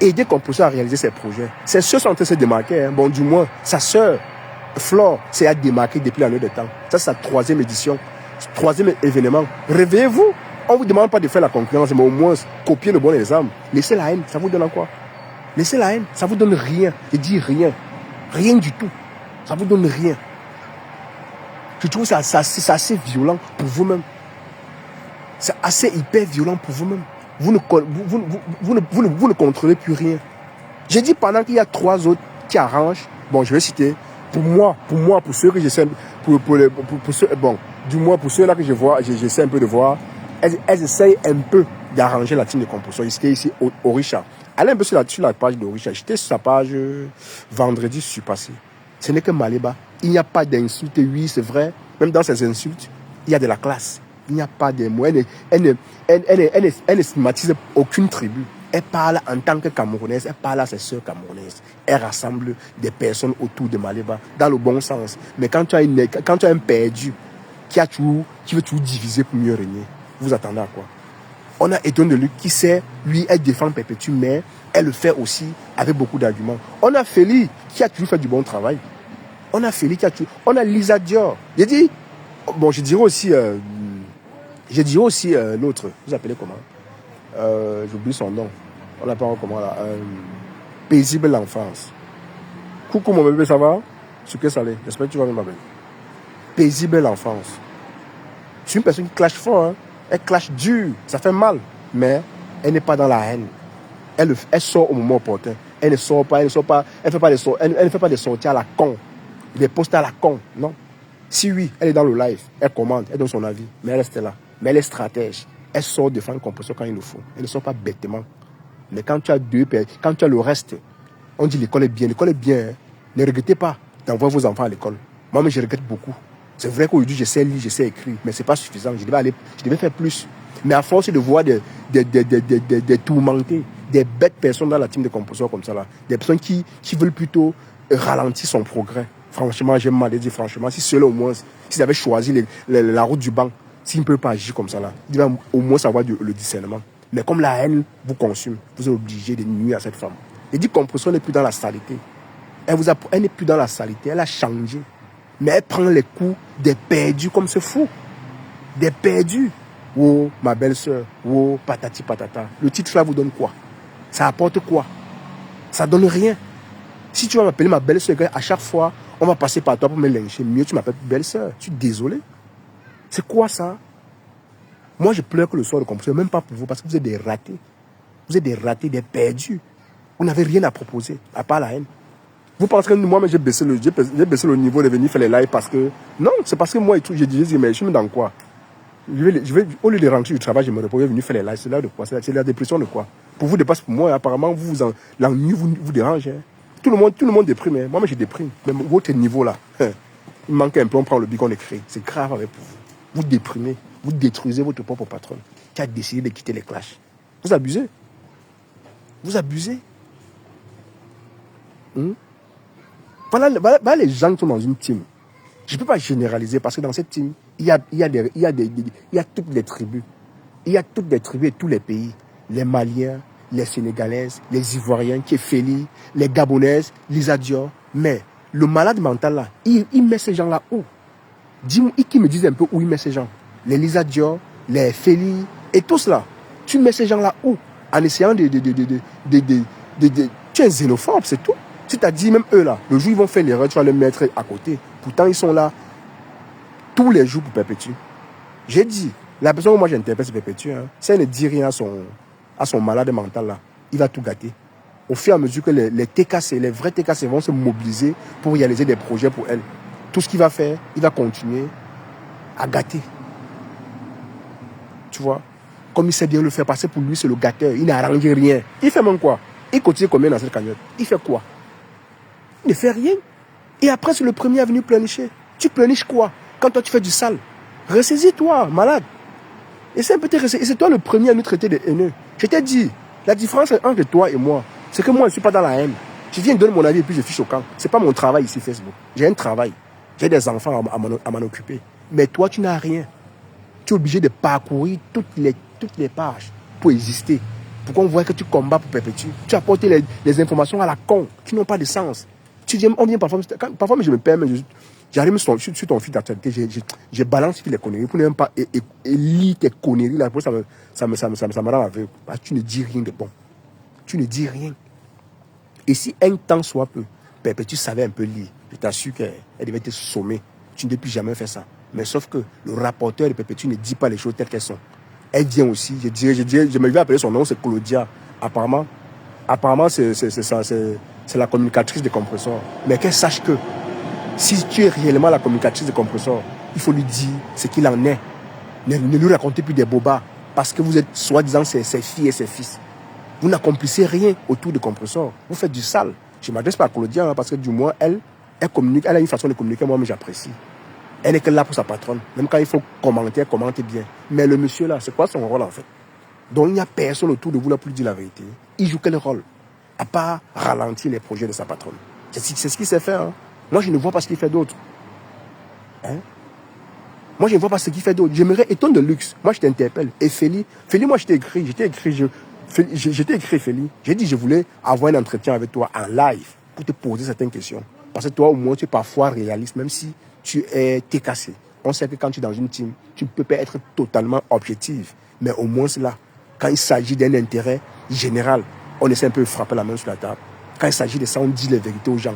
[SPEAKER 1] Aidez Composo à réaliser ses projets. Ses soeurs sont en train de se démarquer. Bon, du moins, sa sœur, Flore, s'est à démarquer depuis la nuit de temps. Ça, c'est sa 3e édition. 3e événement. Réveillez-vous. On ne vous demande pas de faire la concurrence, mais au moins, copier le bon exemple. Laissez la haine. Ça vous donne quoi? Laissez la haine. Ça vous donne rien. Je dis rien. Rien du tout. Ça vous donne rien. Je trouve ça c'est assez violent pour vous-même. C'est assez hyper violent pour vous-même. Vous ne contrôlez plus rien. J'ai dit pendant qu'il y a 3 autres qui arrangent. Bon, je vais citer. Pour ceux que j'essaie, pour ceux, bon, du moins pour ceux là que je vois, j'essaie un peu de voir. Elles essayent un peu d'arranger la team de Composo. J'étais ici au Richard. Allez un peu sur la page de Richard. J'étais sur sa page vendredi, je suis passé. Ce n'est que Maléba. Il n'y a pas d'insultes. Oui, c'est vrai. Même dans ces insultes, il y a de la classe. Il n'y a pas de mots. Elle ne stigmatise aucune tribu. Elle parle en tant que Camerounaise. Elle parle à ses sœurs camerounaises. Elle rassemble des personnes autour de Maléba dans le bon sens. Mais quand tu as un perdu qui veut tout diviser pour mieux régner, vous attendez à quoi? On a Edouard de Luc qui sait, lui, elle défend Perpétue, mais elle le fait aussi avec beaucoup d'arguments. On a Félix qui a toujours fait du bon travail. On a Félix qui a toujours... On a Lisa Dior. J'ai dit... Bon, je dirais aussi l'autre. Vous appelez comment? J'oublie son nom. On l'appelle comment là? Paisible l'enfance. Coucou mon bébé, ça va? Sucré salé. J'espère que tu vas bien, ma belle. Paisible l'enfance. C'est une personne qui clash fort, hein? Elle clash dur, ça fait mal, mais elle n'est pas dans la haine. Elle sort au moment opportun. Elle ne fait pas des sorties à la con, des posts à la con, non. Si oui, elle est dans le live, elle commande, elle donne son avis, mais elle reste là. Mais elle est stratège. Elle sort défendre Composo quand il le faut. Elle ne sort pas bêtement. Mais quand tu as quand tu as le reste, on dit l'école est bien. Hein. Ne regrettez pas d'envoyer vos enfants à l'école. Moi, je regrette beaucoup. C'est vrai qu'aujourd'hui, je sais lire, je sais écrire, mais ce n'est pas suffisant. Je devais faire plus. Mais à force de voir des tourmentés, des bêtes personnes dans la team de Composo comme ça, là, des personnes qui veulent plutôt ralentir son progrès. Franchement, j'ai mal dit, franchement, si ceux-là, au moins, s'ils avaient choisi la route du banc, s'ils ne peuvent pas agir comme ça, là, ils doivent au moins savoir le discernement. Mais comme la haine vous consume, vous êtes obligé de nuire à cette femme. Et dit Composo n'est plus dans la saleté. Elle n'est plus dans la saleté, elle a changé. Mais elle prend les coups des perdus comme c'est fou. Des perdus. Oh, ma belle-sœur. Oh, patati patata. Le titre là vous donne quoi? Ça apporte quoi? Ça donne rien. Si tu vas m'appeler ma belle-sœur, à chaque fois, on va passer par toi pour me lyncher. Mieux, tu m'appelles belle-sœur. Je suis désolé. C'est quoi ça? Moi, je pleure que le soir de Composo, même pas pour vous, parce que vous êtes des ratés. Vous êtes des ratés, des perdus. Vous n'avez rien à proposer, à part la haine. Vous pensez que moi, j'ai baissé le niveau de venir faire les lives parce que... Non, c'est parce que moi, j'ai dit, mais je suis dans quoi? Au lieu de rentrer du travail, je me repose, je vais venir faire les lives. C'est là de quoi? C'est la dépression de quoi? Pour vous, dépasse pour moi, apparemment, l'ennui vous dérange. Hein. Tout le monde déprime. Hein. Moi, je déprime. Mais votre niveau là, il manque un peu, on prend le bic, on écrit. C'est grave avec vous. Vous déprimez, vous détruisez votre propre patron qui a décidé de quitter les clashs. Vous abusez. Vous abusez. Voilà les gens qui sont dans une team. Je ne peux pas généraliser parce que dans cette team, il y a toutes les tribus. Il y a toutes les tribus et tous les pays. Les Maliens, les Sénégalaises, les Ivoiriens, Kéfeli, les Gabonaises, les Adior. Mais le malade mental là, il met ces gens là où? Dis-moi, qui me disent un peu où il met ces gens? Les Lisa Dior, les Feli et tout cela. Tu mets ces gens là où? En essayant de tu es xénophobe, c'est tout. Si tu as dit même eux là, le jour où ils vont faire l'erreur, tu vas les mettre à côté. Pourtant, ils sont là tous les jours pour Perpétue. J'ai dit, la personne que moi j'interpelle, c'est Perpétue. Hein. Si elle ne dit rien à son malade mental là, il va tout gâter. Au fur et à mesure que les TKC, les vrais TKC vont se mobiliser pour réaliser des projets pour elle. Tout ce qu'il va faire, il va continuer à gâter. Tu vois? Comme il sait bien le faire passer pour lui, c'est le gâteur. Il n'arrange rien. Il fait même quoi? Il continue combien dans cette cagnotte? Il fait quoi? Il ne fait rien. Et après, c'est le premier à venir pleurnicher. Tu pleurniches quoi? Quand toi, tu fais du sale. Ressaisis-toi, malade. Et c'est un peu et c'est toi le premier à nous traiter de haineux. Je t'ai dit, la différence entre toi et moi, c'est que moi, je ne suis pas dans la haine. Je viens donner mon avis et puis je fiche au camp. Ce n'est pas mon travail ici, Facebook. J'ai un travail. J'ai des enfants à m'en occuper. Mais toi, tu n'as rien. Tu es obligé de parcourir toutes les pages pour exister. Pour qu'on voit que tu combats pour perpétuer. Tu apportes les informations à la con qui n'ont pas de sens. On vient parfois mais je me permets, j'arrive sur ton fil d'actualité, je balance les conneries pour ne même pas lire tes conneries. Là, ça me rend aveugle. Tu ne dis rien de bon. Tu ne dis rien. Et si un temps soit peu, Perpétue savait un peu lire, je t'assure qu'elle devait te sommer. Tu ne devais plus jamais faire ça. Mais sauf que le rapporteur de Perpétue ne dit pas les choses telles qu'elles sont. Elle vient aussi, je me vais appeler son nom, c'est Claudia. Apparemment c'est la communicatrice de compresseur. Mais qu'elle sache que si tu es réellement la communicatrice de compresseur, il faut lui dire ce qu'il en est. Ne lui racontez plus des bobas. Parce que vous êtes soi-disant ses filles et ses fils. Vous n'accomplissez rien autour de compresseur. Vous faites du sale. Je ne m'adresse pas à Claudia parce que du moins, elle communique, elle a une façon de communiquer, moi, mais j'apprécie. Elle n'est que là pour sa patronne. Même quand il faut commenter, elle commente bien. Mais le monsieur là, c'est quoi son rôle en fait? Donc il n'y a personne autour de vous là pour lui dire la vérité. Il joue quel rôle? À part ralentir les projets de sa patronne. C'est ce qu'il sait faire. Hein? Moi, je ne vois pas ce qu'il fait d'autre. Hein? Moi, je ne vois pas ce qu'il fait d'autre. J'aimerais étonner de luxe. Moi, je t'interpelle. Et Feli, moi, je t'ai écrit, Feli. J'ai dit, je voulais avoir un entretien avec toi en live pour te poser certaines questions. Parce que toi, au moins, tu es parfois réaliste, même si t'es cassé. On sait que quand tu es dans une team, tu ne peux pas être totalement objectif. Mais au moins, c'est là. Quand il s'agit d'un intérêt général, on essaie un peu de frapper la main sur la table. Quand il s'agit de ça, on dit les vérités aux gens.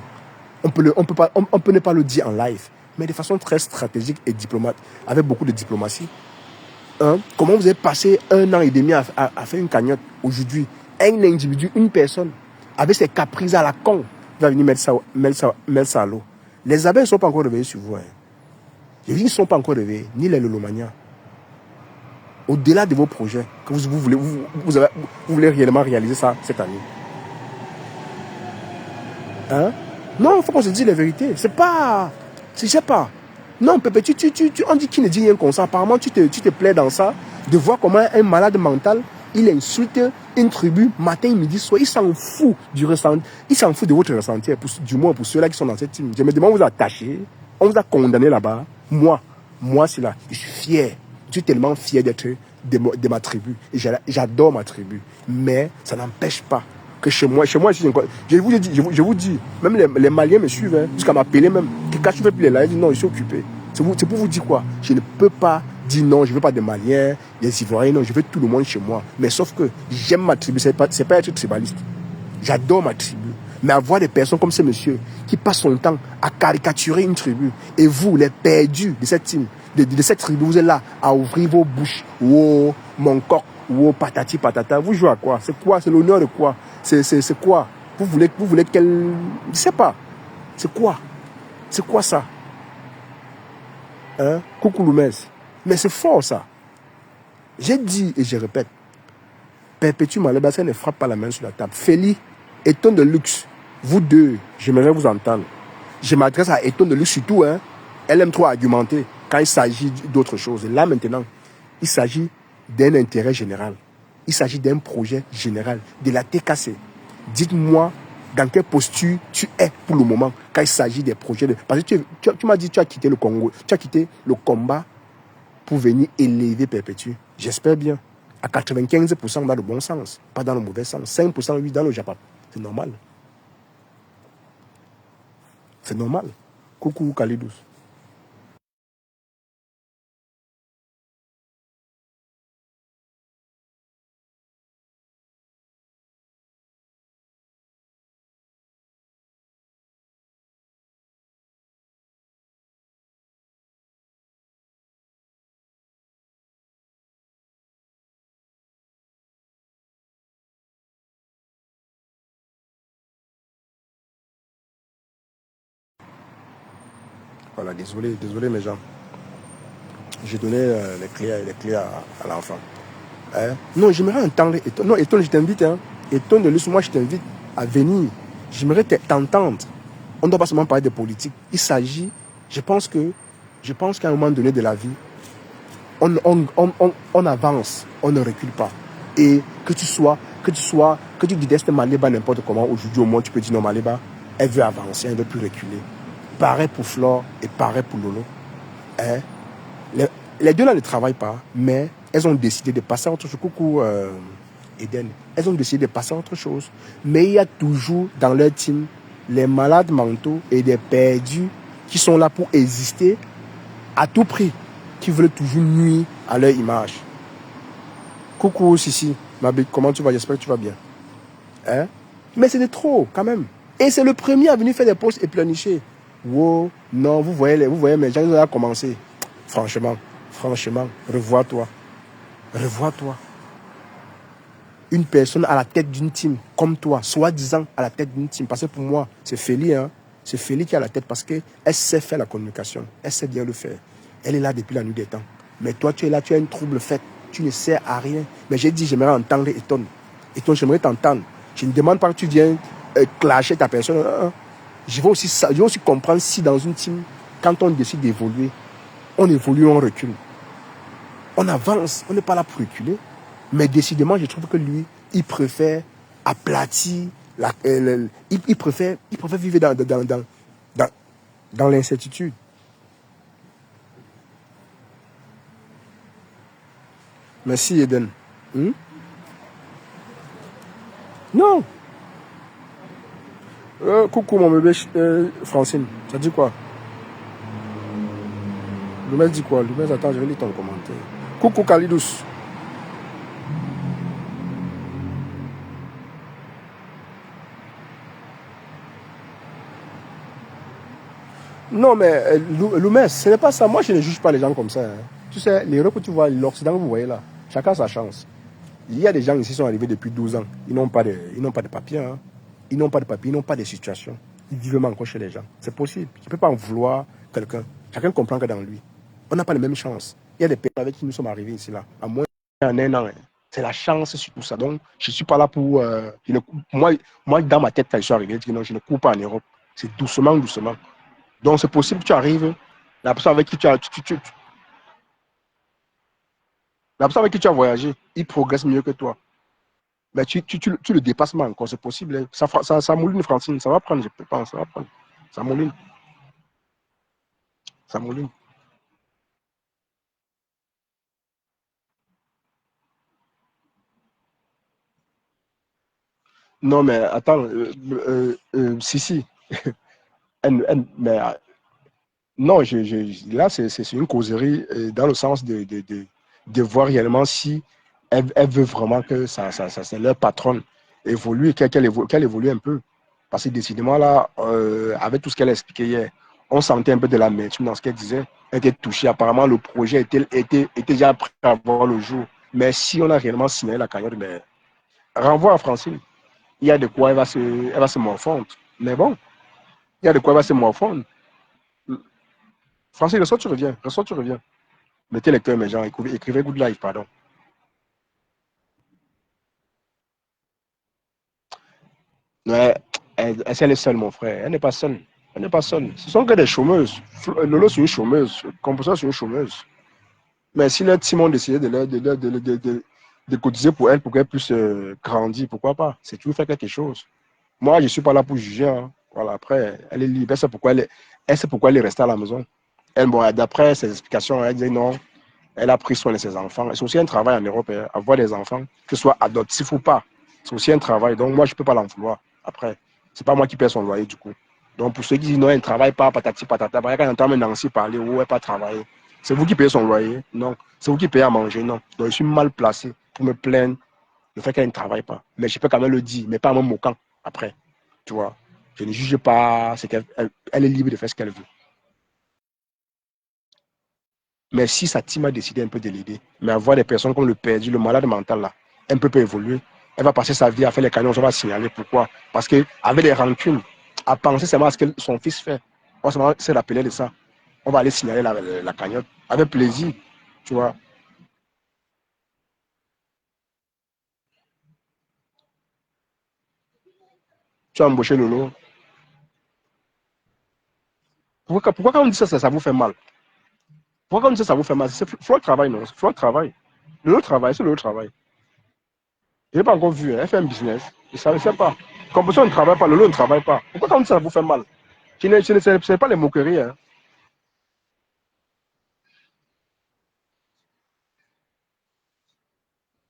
[SPEAKER 1] On peut ne pas le dire en live, mais de façon très stratégique et diplomate, avec beaucoup de diplomatie. Hein? Comment vous avez passé 1 an et demi à faire une cagnotte aujourd'hui? Un individu, une personne, avec ses caprices à la con, va venir mettre ça à l'eau. Les abeilles ne sont pas encore réveillées sur vous. Hein. Les vignes ne sont pas encore réveillées, ni les lolomanias. Au-delà de vos projets, que vous voulez réellement réaliser ça cette année. Hein? Non, il faut qu'on se dise la vérité. C'est pas... Je sais pas. Non, Pépé, on dit qu'il ne dit rien comme ça. Apparemment, tu te plais dans ça, de voir comment un malade mental, il insulte une tribu, matin, midi, soir. Il s'en fout du ressenti. Il s'en fout de votre ressenti, du moins pour ceux-là qui sont dans cette team. Je me demande, on vous a attaché, on vous a condamné là-bas. Moi, c'est là. Je suis fier. Je suis tellement fier d'être de ma tribu. Et j'adore ma tribu. Mais ça n'empêche pas que chez moi, je vous dis, même les Maliens me suivent, hein, jusqu'à m'appeler même. Quand je ne fais plus les lives, non, je suis occupé. C'est pour vous dire quoi? Je ne peux pas dire non, je ne veux pas des Maliens, des Ivoiriens, non, je veux tout le monde chez moi. Mais sauf que j'aime ma tribu, c'est pas être tribaliste. J'adore ma tribu. Mais avoir des personnes comme ce monsieur qui passent son temps à caricaturer une tribu, et vous, les perdus de cette team, de cette tribu, vous êtes là à ouvrir vos bouches. Oh, mon coq, oh, patati patata. Vous jouez à quoi? C'est quoi? C'est l'honneur de quoi? C'est quoi? Vous voulez qu'elle... Je ne sais pas. C'est quoi? C'est quoi ça? Hein? Coucou Loumez. Mais c'est fort ça. J'ai dit et je répète. Perpétue Malebassin ne frappe pas la main sur la table. Feli, Eton de luxe. Vous deux, j'aimerais vous entendre. Je m'adresse à Eton de luxe surtout. Hein? Elle aime trop argumenter quand il s'agit d'autre chose. Et là maintenant, il s'agit d'un intérêt général. Il s'agit d'un projet général, de la TKC. Dites-moi dans quelle posture tu es pour le moment quand il s'agit des projets. Parce que tu m'as dit que tu as quitté le Congo, tu as quitté le combat pour venir élever Perpétue. J'espère bien. À 95% dans le bon sens, pas dans le mauvais sens. 5% oui dans le Japon. C'est normal. C'est normal. Coucou Kalidous. Voilà, désolé mes gens. J'ai donné les clés à l'enfant. Hein? Non, j'aimerais entendre. Non, Eton, je t'invite. Hein. Eton de Luce, moi, je t'invite à venir. J'aimerais t'entendre. On ne doit pas seulement parler de politique. Il s'agit, je pense qu'à un moment donné de la vie, On avance, on ne recule pas. Et que tu détestes Maliba n'importe comment, aujourd'hui au moins tu peux dire non, Maliba, elle veut avancer, elle ne veut plus reculer. Pareil pour Flore et pareil pour Lolo. Hein? Les deux là ne travaillent pas, mais elles ont décidé de passer à autre chose. Coucou Eden. Elles ont décidé de passer à autre chose. Mais il y a toujours dans leur team les malades mentaux et des perdus qui sont là pour exister à tout prix, qui veulent toujours nuire à leur image. Coucou Sissi, ma belle, comment tu vas? J'espère que tu vas bien. Hein? Mais c'est de trop quand même. Et c'est le premier à venir faire des posts et pleurnicher. Wow, non, vous voyez mes gens, ils ont commencé. Franchement, revois-toi. Revois-toi. Une personne à la tête d'une team, comme toi, soi-disant à la tête d'une team. Parce que pour moi, c'est Félie, hein. C'est Félie qui est à la tête parce qu'elle sait faire la communication. Elle sait bien le faire. Elle est là depuis la nuit des temps. Mais toi, tu es là, tu as une trouble faite. Tu ne sers à rien. Mais j'ai dit, j'aimerais entendre Eton. Eton, j'aimerais t'entendre. Je ne demande pas que tu viennes clasher ta personne. Je veux aussi comprendre si dans une team, quand on décide d'évoluer, on évolue, on recule. On avance, on n'est pas là pour reculer. Mais décidément, je trouve que lui, il préfère aplatir, il préfère vivre dans l'incertitude. Merci, Eden. Non. Coucou, mon bébé Francine. Ça dit quoi? Lumez dit quoi? Lumez, attends, je vais lire ton commentaire. Coucou, Kalidous. Non, mais Lumez, ce n'est pas ça. Moi, je ne juge pas les gens comme ça. Hein. Tu sais, l'Europe que tu vois, l'Occident que vous voyez là, chacun sa chance. Il y a des gens ici qui sont arrivés depuis 12 ans. Ils n'ont pas de papiers. Hein. Ils n'ont pas de papiers, ils n'ont pas de situation. Ils vivent même encore chez les gens. C'est possible. Je ne peux pas en vouloir quelqu'un. Chacun comprend que dans lui, on n'a pas les mêmes chances. Il y a des personnes avec qui nous sommes arrivés ici là, à moins en un an. Hein. C'est la chance sur tout ça. Donc, je ne suis pas là pour... moi, dans ma tête, quand je suis arrivé, je dis non, je ne cours pas en Europe. C'est doucement, doucement. Donc, c'est possible que tu arrives, la personne avec qui la personne avec qui tu as voyagé, il progresse mieux que toi. Mais tu le dépasses mal encore, c'est possible. Hein. Ça mouline, Francine, ça va prendre, je pense, ça va prendre. Ça mouline, ça mouline. Non, mais attends, si, si. Mais, non, là, c'est une causerie dans le sens de voir réellement si elle veut vraiment que c'est leur patronne évolue, qu'elle évolue un peu. Parce que décidément, là, avec tout ce qu'elle a expliqué hier, on sentait un peu de la l'amertume dans ce qu'elle disait. Elle était touchée. Apparemment, le projet était déjà prêt à voir le jour. Mais si on a réellement signé la cagnotte, ben, renvoie à Francine. Il y a de quoi elle va se morfondre. Mais bon, il y a de quoi elle va se morfondre. Francine, reçois, tu reviens. Reçois, tu reviens. Mettez les cœurs, mes gens. Écrivez Good Life, pardon. Ouais, elle est seule, mon frère. Elle n'est pas seule. Elle n'est pas seule. Ce sont que des chômeuses. Lolo, c'est une chômeuse. Composant, c'est une chômeuse. Mais si le Timon décidait de cotiser pour elle, pour qu'elle puisse grandir, pourquoi pas? C'est toujours faire quelque chose. Moi, je ne suis pas là pour juger. Hein. Voilà, après, elle est libre. Elle sait pourquoi elle est restée à la maison. Elle, bon, d'après ses explications, elle dit non. Elle a pris soin de ses enfants. C'est aussi un travail en Europe, hein, avoir des enfants, que ce soit adoptif ou pas. C'est aussi un travail. Donc, moi, je ne peux pas l'en vouloir. Après, c'est pas moi qui paie son loyer, du coup. Donc, pour ceux qui disent non, elle ne travaille pas, patati patata, quand on entend Nancy parler, ou elle n'a pas travaillé, c'est vous qui payez son loyer. Non. C'est vous qui payez à manger. Non. Donc, je suis mal placé pour me plaindre du fait qu'elle ne travaille pas. Mais je peux quand même le dire, mais pas en me moquant après. Tu vois. Je ne juge pas. Elle est libre de faire ce qu'elle veut. Mais si sa team a décidé un peu de l'aider, mais avoir des personnes comme le perdu, le malade mental, là, un peu peut évoluer, elle va passer sa vie à faire les canons, on va signaler. Pourquoi? Parce qu'avec des rancunes, à penser seulement à ce que son fils fait, on va se rappeler de ça. On va aller signaler la cagnotte avec plaisir, tu vois. Tu as embauché Lolo. Pourquoi quand on dit ça, ça vous fait mal? Pourquoi comme ça vous fait mal? C'est le travail, non? C'est le travail. Le travail, c'est le travail. Je n'ai pas encore vu, hein. Elle fait un business. Et ça ne le fait pas. Comme ça, on ne travaille pas, le lot ne travaille pas. Pourquoi comme ça vous fait mal? Ce n'est pas les moqueries, hein.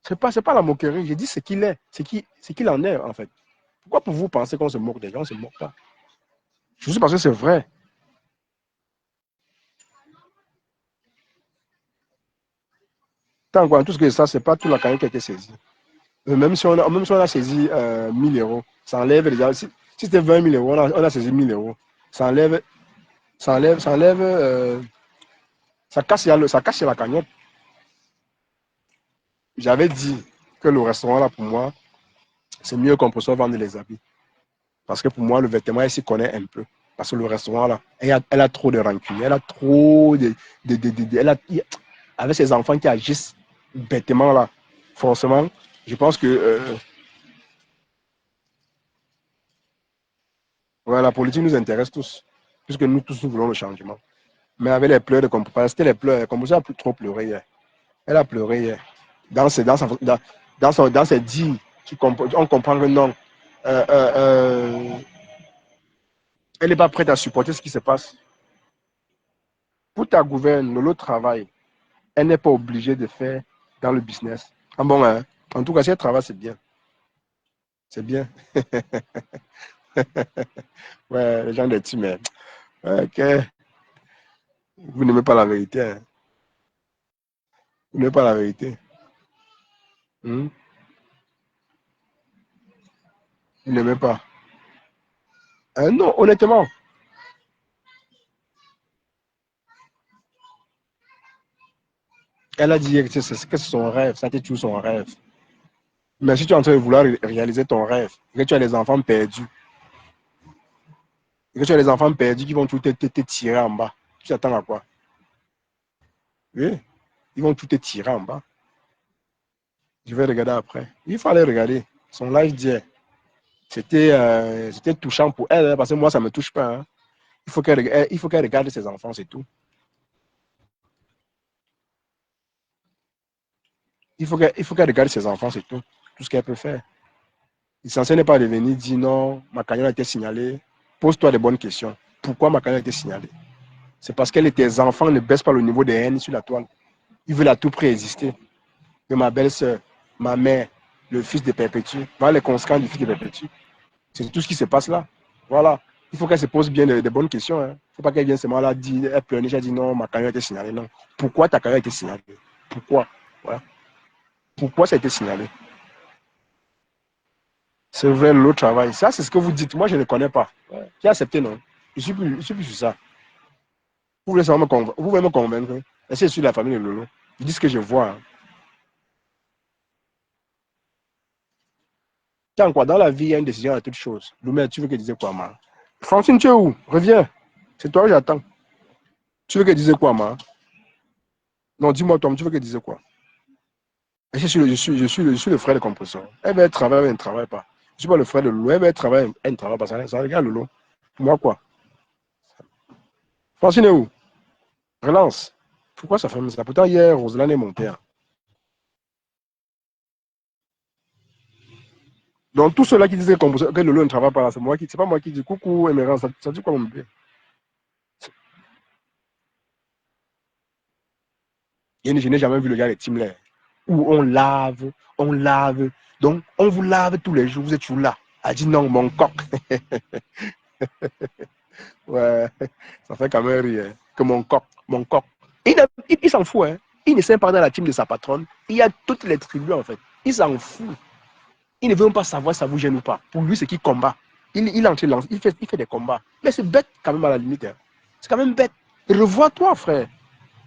[SPEAKER 1] C'est pas la moquerie. J'ai dit ce qu'il est, ce qu'il en est, en fait. Pourquoi pour vous pensez qu'on se moque des gens? On ne se moque pas. Je sais parce que c'est vrai. Tant quoi, tout ce que ça, c'est pas tout la cagnotte qui a été saisie. Même si on a saisi 1000 euros, ça enlève déjà. Si c'était 20 000 euros, on a saisi 1000 euros. Ça enlève, ça enlève, ça casse la cagnotte. J'avais dit que le restaurant là, pour moi, c'est mieux qu'on puisse vendre les habits. Parce que pour moi, le vêtement, elle s'y connaît un peu. Parce que le restaurant là, elle a trop de rancune. Elle a trop avec ses enfants qui agissent bêtement là, forcément, je pense que ouais, la politique nous intéresse tous. Puisque nous tous, nous voulons le changement. Mais avec les pleurs de Composa, c'était les pleurs. Composa a plus trop pleuré hier. Elle a pleuré hier. Dans ses dits, on comprend que non. Euh, euh, euh, elle n'est pas prête à supporter ce qui se passe. Pour ta gouverne, le travail, elle n'est pas obligée de faire dans le business. Ah bon, hein? En tout cas, si elle travaille, c'est bien. C'est bien. Ouais, les gens des teams, mais ok. Vous n'aimez pas la vérité. Hein? Vous n'aimez pas la vérité. Hmm? Vous n'aimez pas. Non, honnêtement, elle a dit que c'est son rêve. Ça a été toujours son rêve. Mais si tu es en train de vouloir réaliser ton rêve, et que tu as les enfants perdus, et que tu as les enfants perdus qui vont tout te tirer en bas, tu t'attends à quoi? Oui, ils vont tout te tirer en bas. Je vais regarder après. Il fallait regarder. Son live d'hier, c'était touchant pour elle, hein, parce que moi, ça ne me touche pas. Hein. Il faut qu'elle regarde ses enfants, c'est tout. Il faut qu'elle regarde ses enfants, c'est tout. Tout ce qu'elle peut faire. L'essentiel n'est pas de venir dire non, ma cagnotte a été signalée. Pose-toi de bonnes questions. Pourquoi ma cagnotte a été signalée? C'est parce que tes enfants ne baissent pas le niveau des haines sur la toile. Ils veulent à tout prix exister. Que ma belle-sœur, ma mère, le fils de Perpétue, voilà les conséquences du fils de Perpétue. C'est tout ce qui se passe là. Voilà. Il faut qu'elle se pose bien de bonnes questions. Il ne faut pas qu'elle vienne seulement là dire, elle pleure, elle dit non, ma cagnotte a été signalée. Non. Pourquoi ta cagnotte a été signalée? Pourquoi? Voilà. Pourquoi ça a été signalé? C'est vrai, le travail. Ça, c'est ce que vous dites. Moi, je ne connais pas. Ouais. J'ai accepté, non. Je suis plus sur ça. Vous voulez seulement vous voulez me convaincre. Et c'est sur la famille de Lolo. Je dis ce que je vois. Hein. Tiens, quoi, dans la vie, il y a une décision à toute chose. Loumé, tu veux que je dise quoi, ma? Francine, tu es où? Reviens. C'est toi que j'attends. Tu veux que je dise quoi, ma? Non, dis-moi, Tom, tu veux que je dise quoi? Je suis le frère de composition. Elle va travailler, elle ne travaille pas. Je ne suis pas le frère de Lolo. Elle va travailler, elle ne travaille pas. Ça regarde Lolo. Moi, quoi? Francine est où? Relance. Pourquoi ça fait ça? Pourtant, hier, Roseland est montée. Hein. Donc, tous ceux-là qui disaient que Lolo ne travaille pas là, c'est pas moi qui dis coucou, Emerald, ça dit quoi, mon bébé? Je n'ai jamais vu le gars de Team Lair où on lave, on lave. Donc, on vous lave tous les jours, vous êtes toujours là. Elle dit non, mon coq. Ouais, ça fait quand même rire. Que mon coq, mon coq. Il s'en fout, hein. Il ne sait pas dans la team de sa patronne. Il y a toutes les tribus, en fait. Il s'en fout. Il ne veut même pas savoir si ça vous gêne ou pas. Pour lui, c'est qu'il combat. Il fait des combats. Mais c'est bête quand même à la limite. Hein. C'est quand même bête. Revois-toi, frère.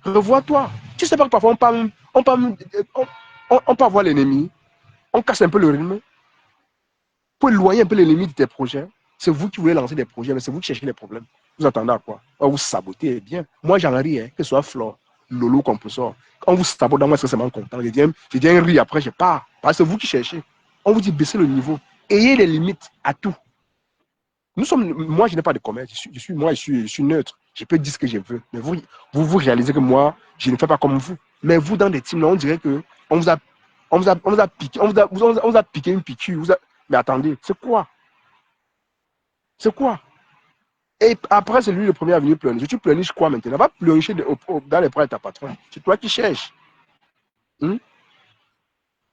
[SPEAKER 1] Revois-toi. Tu sais pas que parfois on peut avoir l'ennemi. On casse un peu le rythme pour éloigner un peu l'ennemi de tes projets. C'est vous qui voulez lancer des projets, mais c'est vous qui cherchez les problèmes. Vous attendez à quoi? On vous sabotez bien. Moi, j'en ris, hein, que ce soit Flore, Lolo, Composor. On vous sabote, moi, c'est vraiment content. Je dis un riz, après, je pars. Parce que c'est vous qui cherchez. On vous dit baisser le niveau. Ayez les limites à tout. Moi, je n'ai pas de commerce. Je suis neutre. Je peux dire ce que je veux. Mais vous réalisez que moi, je ne fais pas comme vous. Mais vous, dans des teams, là, on dirait que on vous a piqué, on vous a piqué une piqûre. Mais attendez, c'est quoi? C'est quoi? Et après, c'est lui le premier à venir pleurnicher. Tu pleurniches quoi maintenant? Va pleurnicher dans les bras de ta patronne. C'est toi qui cherches. Hmm?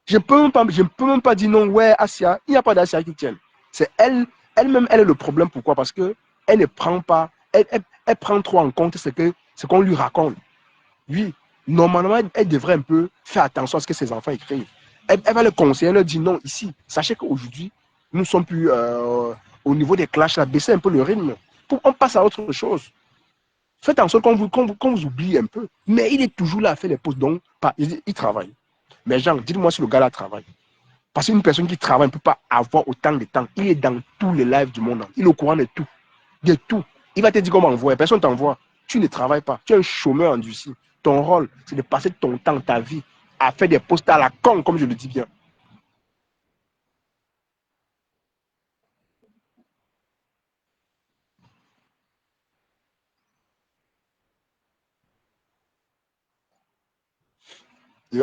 [SPEAKER 1] Je ne peux même pas dire non, ouais, Asia. Il n'y a pas d'Asia qui tienne. C'est elle, elle-même, elle est le problème. Pourquoi? Parce qu'elle ne prend pas, elle prend trop en compte ce qu'on lui raconte. Oui, normalement, elle devrait un peu faire attention à ce que ses enfants écrivent. Elle va le conseiller, elle leur dit non, ici, sachez qu'aujourd'hui, nous ne sommes plus au niveau des clashs, là, baisser un peu le rythme. On passe à autre chose. Faites en sorte qu'on vous oublie un peu. Mais il est toujours là à faire les pauses. Donc, il travaille. Mais Jean, dites-moi si le gars là travaille. Parce qu'une personne qui travaille ne peut pas avoir autant de temps. Il est dans tous les lives du monde. Il est au courant de tout. De tout. Il va te dire comment envoyer. Personne ne t'envoie. Tu ne travailles pas. Tu es un chômeur endurci. Ton rôle, c'est de passer ton temps, ta vie, à faire des posts à la con, comme je le dis bien.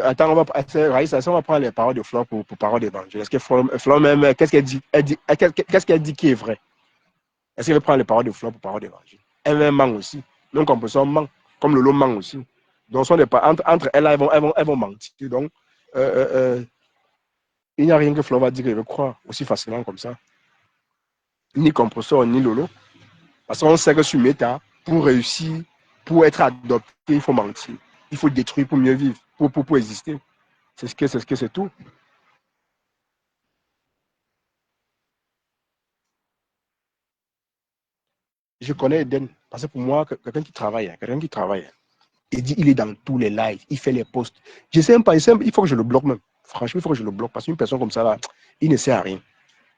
[SPEAKER 1] Attends, Raïssa, on va prendre les paroles de Flore pour paroles d'évangile. Est-ce que Flore même, qu'est-ce qu'elle dit, qu'est-ce qu'elle dit qui est vrai? Est-ce qu'elle veut prendre les paroles de Flore pour paroles d'évangile? Elle-même ment aussi. Donc, on peut s'en ment, comme Lolo ment aussi. Donc, entre elles, elles vont mentir. Donc, il n'y a rien que Flore va dire qu'elle veut croire aussi facilement comme ça. Ni Compressor, ni Lolo. Parce qu'on sait que sur Meta, pour réussir, pour être adopté, il faut mentir. Il faut détruire pour mieux vivre, pour exister. C'est tout. Je connais Eden, parce que pour moi, quelqu'un qui travaille, il dit il est dans tous les lives, il fait les posts. Je sais même pas, il faut que je le bloque même. Franchement, il faut que je le bloque, parce qu'une personne comme ça, là, il ne sert à rien.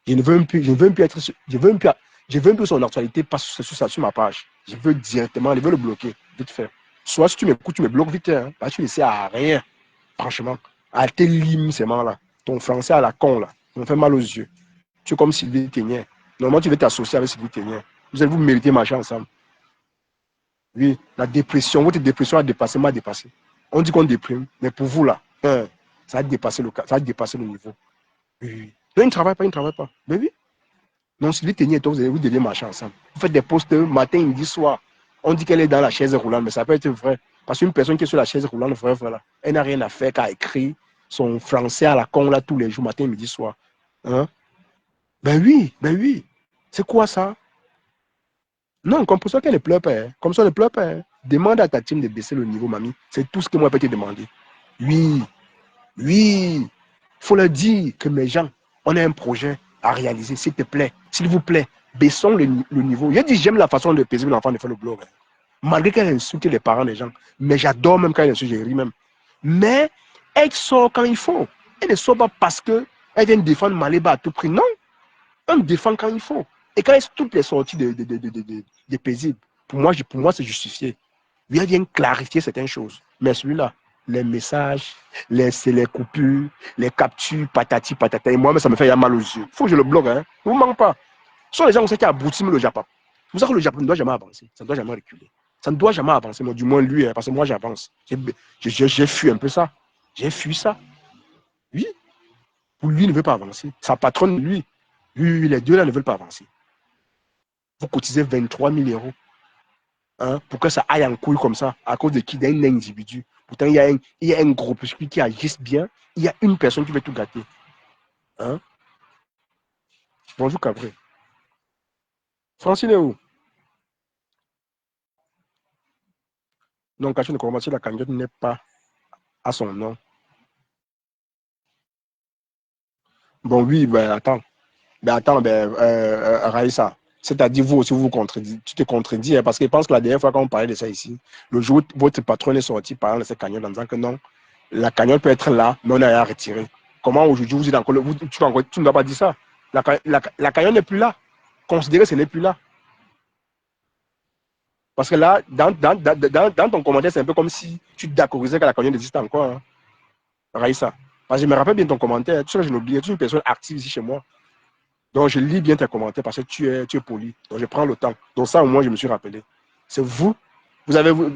[SPEAKER 1] Je ne veux même plus, être, je veux même plus son actualité passe sur ma page. Je veux directement, je veux le bloquer, vite fait. Soit si tu m'écoutes, tu me bloques vite, hein, parce que tu ne sers à rien. Franchement, à tes limes, ces là. Ton français à la con, là, ça me fait mal aux yeux. Tu es comme Sylvie Ténier. Normalement, tu veux t'associer avec Sylvie Ténier. Vous allez vous mériter marcher ensemble. Oui, la dépression, votre dépression a dépassé, m'a dépassé. On dit qu'on déprime, mais pour vous, là, ça a dépassé ça a dépassé le niveau. Oui, oui. Non, il ne travaille pas, il ne travaille pas. Mais oui. Non, Sylvie Ténier et toi, vous devez marcher ensemble. Vous faites des posts matin, midi, soir. On dit qu'elle est dans la chaise roulante, mais ça peut être vrai. Parce qu'une personne qui est sur la chaise roulante, voilà, elle n'a rien à faire qu'à écrire son français à la con là tous les jours, matin, midi, soir. Hein? Ben oui, ben oui. C'est quoi ça? Non, comme pour ça qu'elle ne pleure pas. Hein. Comme ça, elle ne pleure pas. Hein. Demande à ta team de baisser le niveau, mamie. C'est tout ce que moi, je peux te demander. Oui, oui. Il faut leur dire que mes gens, on a un projet à réaliser. S'il te plaît, s'il vous plaît, baissons le niveau. Je dis, j'aime la façon de paisible l'enfant de faire le blog. Hein. Malgré qu'elle insulte les parents des gens. Mais j'adore même quand elle insulte, je ris même. Mais elle sort quand il faut. Elle ne sort pas parce qu'elle vient défendre Maléba à tout prix. Non, on défend quand il faut. Et quand toutes les sorties de paisibles, pour moi c'est justifié. Elle vient clarifier certaines choses. Mais celui-là, les messages, les coupures, les captures, patati, patata. Et moi, ça me fait mal aux yeux. Il faut que je le bloque. Hein. Ne vous manque pas. Ce sont les gens qui aboutissent le Japon. C'est pour ça que le Japon ne doit jamais avancer. Ça ne doit jamais reculer. Ça ne doit jamais avancer. Mais du moins, lui, hein, parce que moi, j'avance. J'ai fui un peu ça. J'ai fui ça. Oui. Pour lui, il ne veut pas avancer. Sa patronne, lui, les deux là ne veulent pas avancer. Vous cotisez 23 000 euros hein, pour que ça aille en couille comme ça, à cause de qui? D'un individu. Pourtant, il y a un groupe qui agisse bien, il y a une personne qui veut tout gâter. Hein? Bonjour, Cabré. Francine est où? Non, quand je ne commence, la cagnotte n'est pas à son nom. Bon, oui, ben attends. Raïssa, c'est-à-dire vous aussi, tu te contredis, hein, parce que je pense que la dernière fois quand on parlait de ça ici, le jour où votre patron est sorti parlant de cette cagnotte en disant que non, la cagnotte peut être là, mais on a rien à retirer. Comment aujourd'hui vous êtes encore, tu ne dois pas dire ça. La cagnotte n'est plus là. Considérez que ce n'est plus là. Parce que là, dans ton commentaire, c'est un peu comme si tu d'accordsais que la cagnotte existe encore, hein, Raïssa. Parce que je me rappelle bien ton commentaire, tu sais que je l'oublie, tu es une personne active ici chez moi. Donc, je lis bien tes commentaires parce que tu es poli. Donc, je prends le temps. Donc, ça, au moins, je me suis rappelé. C'est vous.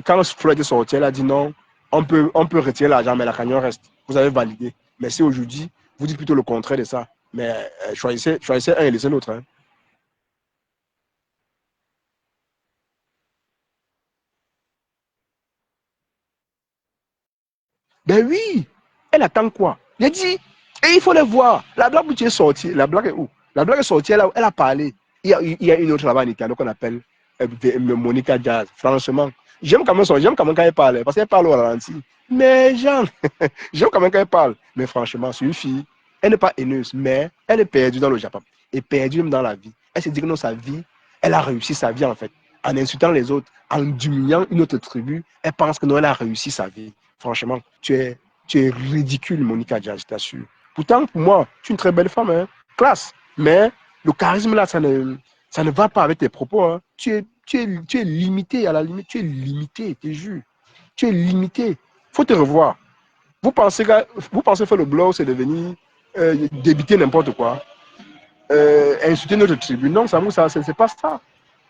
[SPEAKER 1] Quand Floyd est sorti, elle a dit non, on peut retirer l'argent, mais la cagnotte reste. Vous avez validé. Mais si aujourd'hui, vous dites plutôt le contraire de ça, mais choisissez un et laissez l'autre. Hein. Ben oui, elle attend quoi? J'ai dit, et il faut les voir. La blague où tu es sorti, la blague est où? La blague est sortie, elle a parlé. Il y a une autre là-bas en Italie qu'on appelle Monica Jazz. Franchement, j'aime quand même quand elle parle, parce qu'elle parle au ralenti. Mais j'aime quand même quand elle parle. Mais franchement, c'est une fille. Elle n'est pas haineuse, mais elle est perdue dans le Japon. Et perdue même dans la vie. Elle se dit que non, sa vie, elle a réussi sa vie en fait. En insultant les autres, en humiliant une autre tribu, elle pense que non, elle a réussi sa vie. Franchement, tu es ridicule, Monica Jazz, je t'assure. Pourtant, pour moi, tu es une très belle femme, hein, classe. Mais le charisme là, ça ne va pas avec tes propos. Hein. Tu es limité, à la limite, tu es limité, je te jure. Tu es limité. Faut te revoir. Vous pensez faire le blog, c'est devenir débiter n'importe quoi, insulter notre tribu. Non, ça c'est pas ça.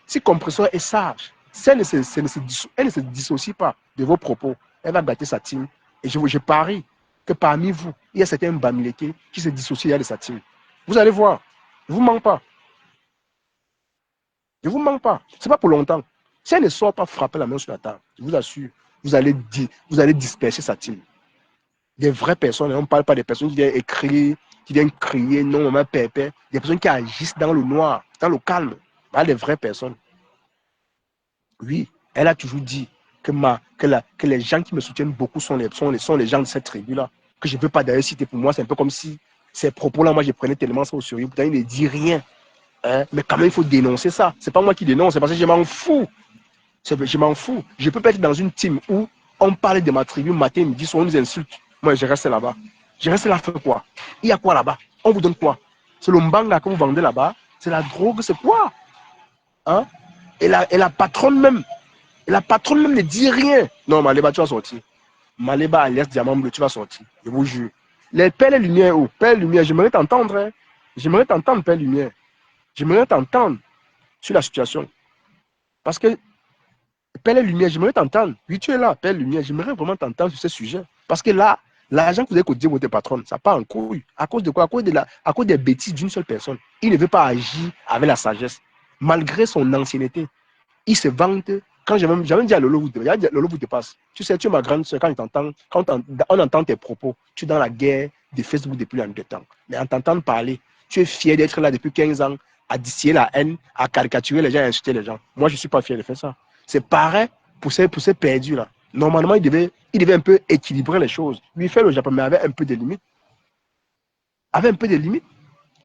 [SPEAKER 1] Si Compresseur est sage, si elle ne se dissocie pas de vos propos, elle va gâter sa team. Et je parie que parmi vous, il y a certains Bamileke qui se dissocient de sa team. Vous allez voir, je ne vous mens pas. Je ne vous mens pas. Ce n'est pas pour longtemps. Si elle ne sort pas frapper la main sur la table, je vous assure, vous allez disperser sa team. Des vraies personnes, on ne parle pas des personnes qui viennent écrire, qui viennent crier, non, maman, pépé. Des personnes qui agissent dans le noir, dans le calme. Pas des vraies personnes. Oui, elle a toujours dit que les gens qui me soutiennent beaucoup sont les gens de cette tribu-là. Que je ne veux pas d'ailleurs citer pour moi, c'est un peu comme si ces propos-là, moi, je prenais tellement ça au sérieux. Pourtant, il ne dit rien. Hein? Mais quand même, il faut dénoncer ça. Ce n'est pas moi qui dénonce, c'est parce que je m'en fous. Je m'en fous. Je peux pas être dans une team où on parle de ma tribu matin, midi, soir, on nous insulte. Moi, je reste là-bas. Je reste là faire quoi? Il y a quoi là-bas? On vous donne quoi? C'est le mbanga que vous vendez là-bas? C'est la drogue, c'est quoi? Hein? Et la patronne même, ne dit rien. Non, Maléba, tu vas sortir. Maléba, alias Diamant Bleu, tu vas sortir. Je vous jure. Les Pères et Lumière, oh, Père Lumière, j'aimerais t'entendre. Hein. J'aimerais t'entendre, Père Lumière. J'aimerais t'entendre sur la situation. Parce que Père Lumière, j'aimerais t'entendre. Oui, tu es là, Père Lumière, j'aimerais vraiment t'entendre sur ce sujet. Parce que là, l'argent que vous avez cotisé votre patron, ça part en couille. À cause de quoi? À cause des bêtises d'une seule personne. Il ne veut pas agir avec la sagesse. Malgré son ancienneté, il se vante. Quand j'avais dit à Lolo, Lolo vous dépasse. Tu sais, tu es ma grande soeur, quand on entend tes propos, tu es dans la guerre de Facebook depuis un de temps. Mais en t'entendant parler, tu es fier d'être là depuis 15 ans, à distiller la haine, à caricaturer les gens, à insulter les gens. Moi, je ne suis pas fier de faire ça. C'est pareil pour ces perdus-là. Normalement, il devait un peu équilibrer les choses. Lui, il fait le Japon, mais avec un peu de limites. Avec un peu de limites.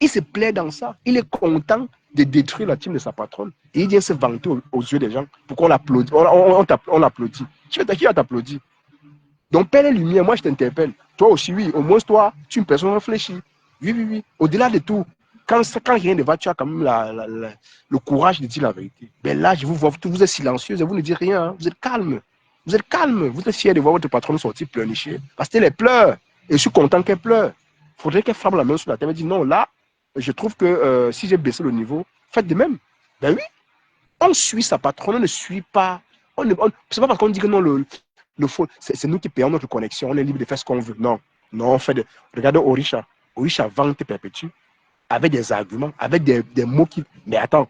[SPEAKER 1] Il se plaît dans ça. Il est content de détruire la team de sa patronne. Et il vient se vanter aux yeux des gens pour qu'on l'applaudisse. On l'applaudit. Qui va t'applaudir? Donc, Père et Lumière, moi, je t'interpelle. Toi aussi, oui. Au moins, toi, tu es une personne réfléchie. Oui, oui, oui. Au-delà de tout, quand rien ne va, tu as quand même le courage de dire la vérité. Mais là, je vous vois, vous êtes silencieuse et vous ne dites rien. Hein. Vous êtes calme. Vous êtes calme. Vous êtes fier de voir votre patronne sortir pleurnicher. Parce qu'elle pleure. Et je suis content qu'elle pleure. Il faudrait qu'elle frappe la main sur la tête et dire non, là, je trouve que si j'ai baissé le niveau, faites de même. Ben oui, on suit sa patronne, on ne suit pas. C'est pas parce qu'on dit que non, le faux, c'est nous qui payons notre connexion, on est libre de faire ce qu'on veut. Non, non, on fait de. Regardez Orisha. Orisha vente perpétue avec des arguments, avec des mots qui. Mais attends,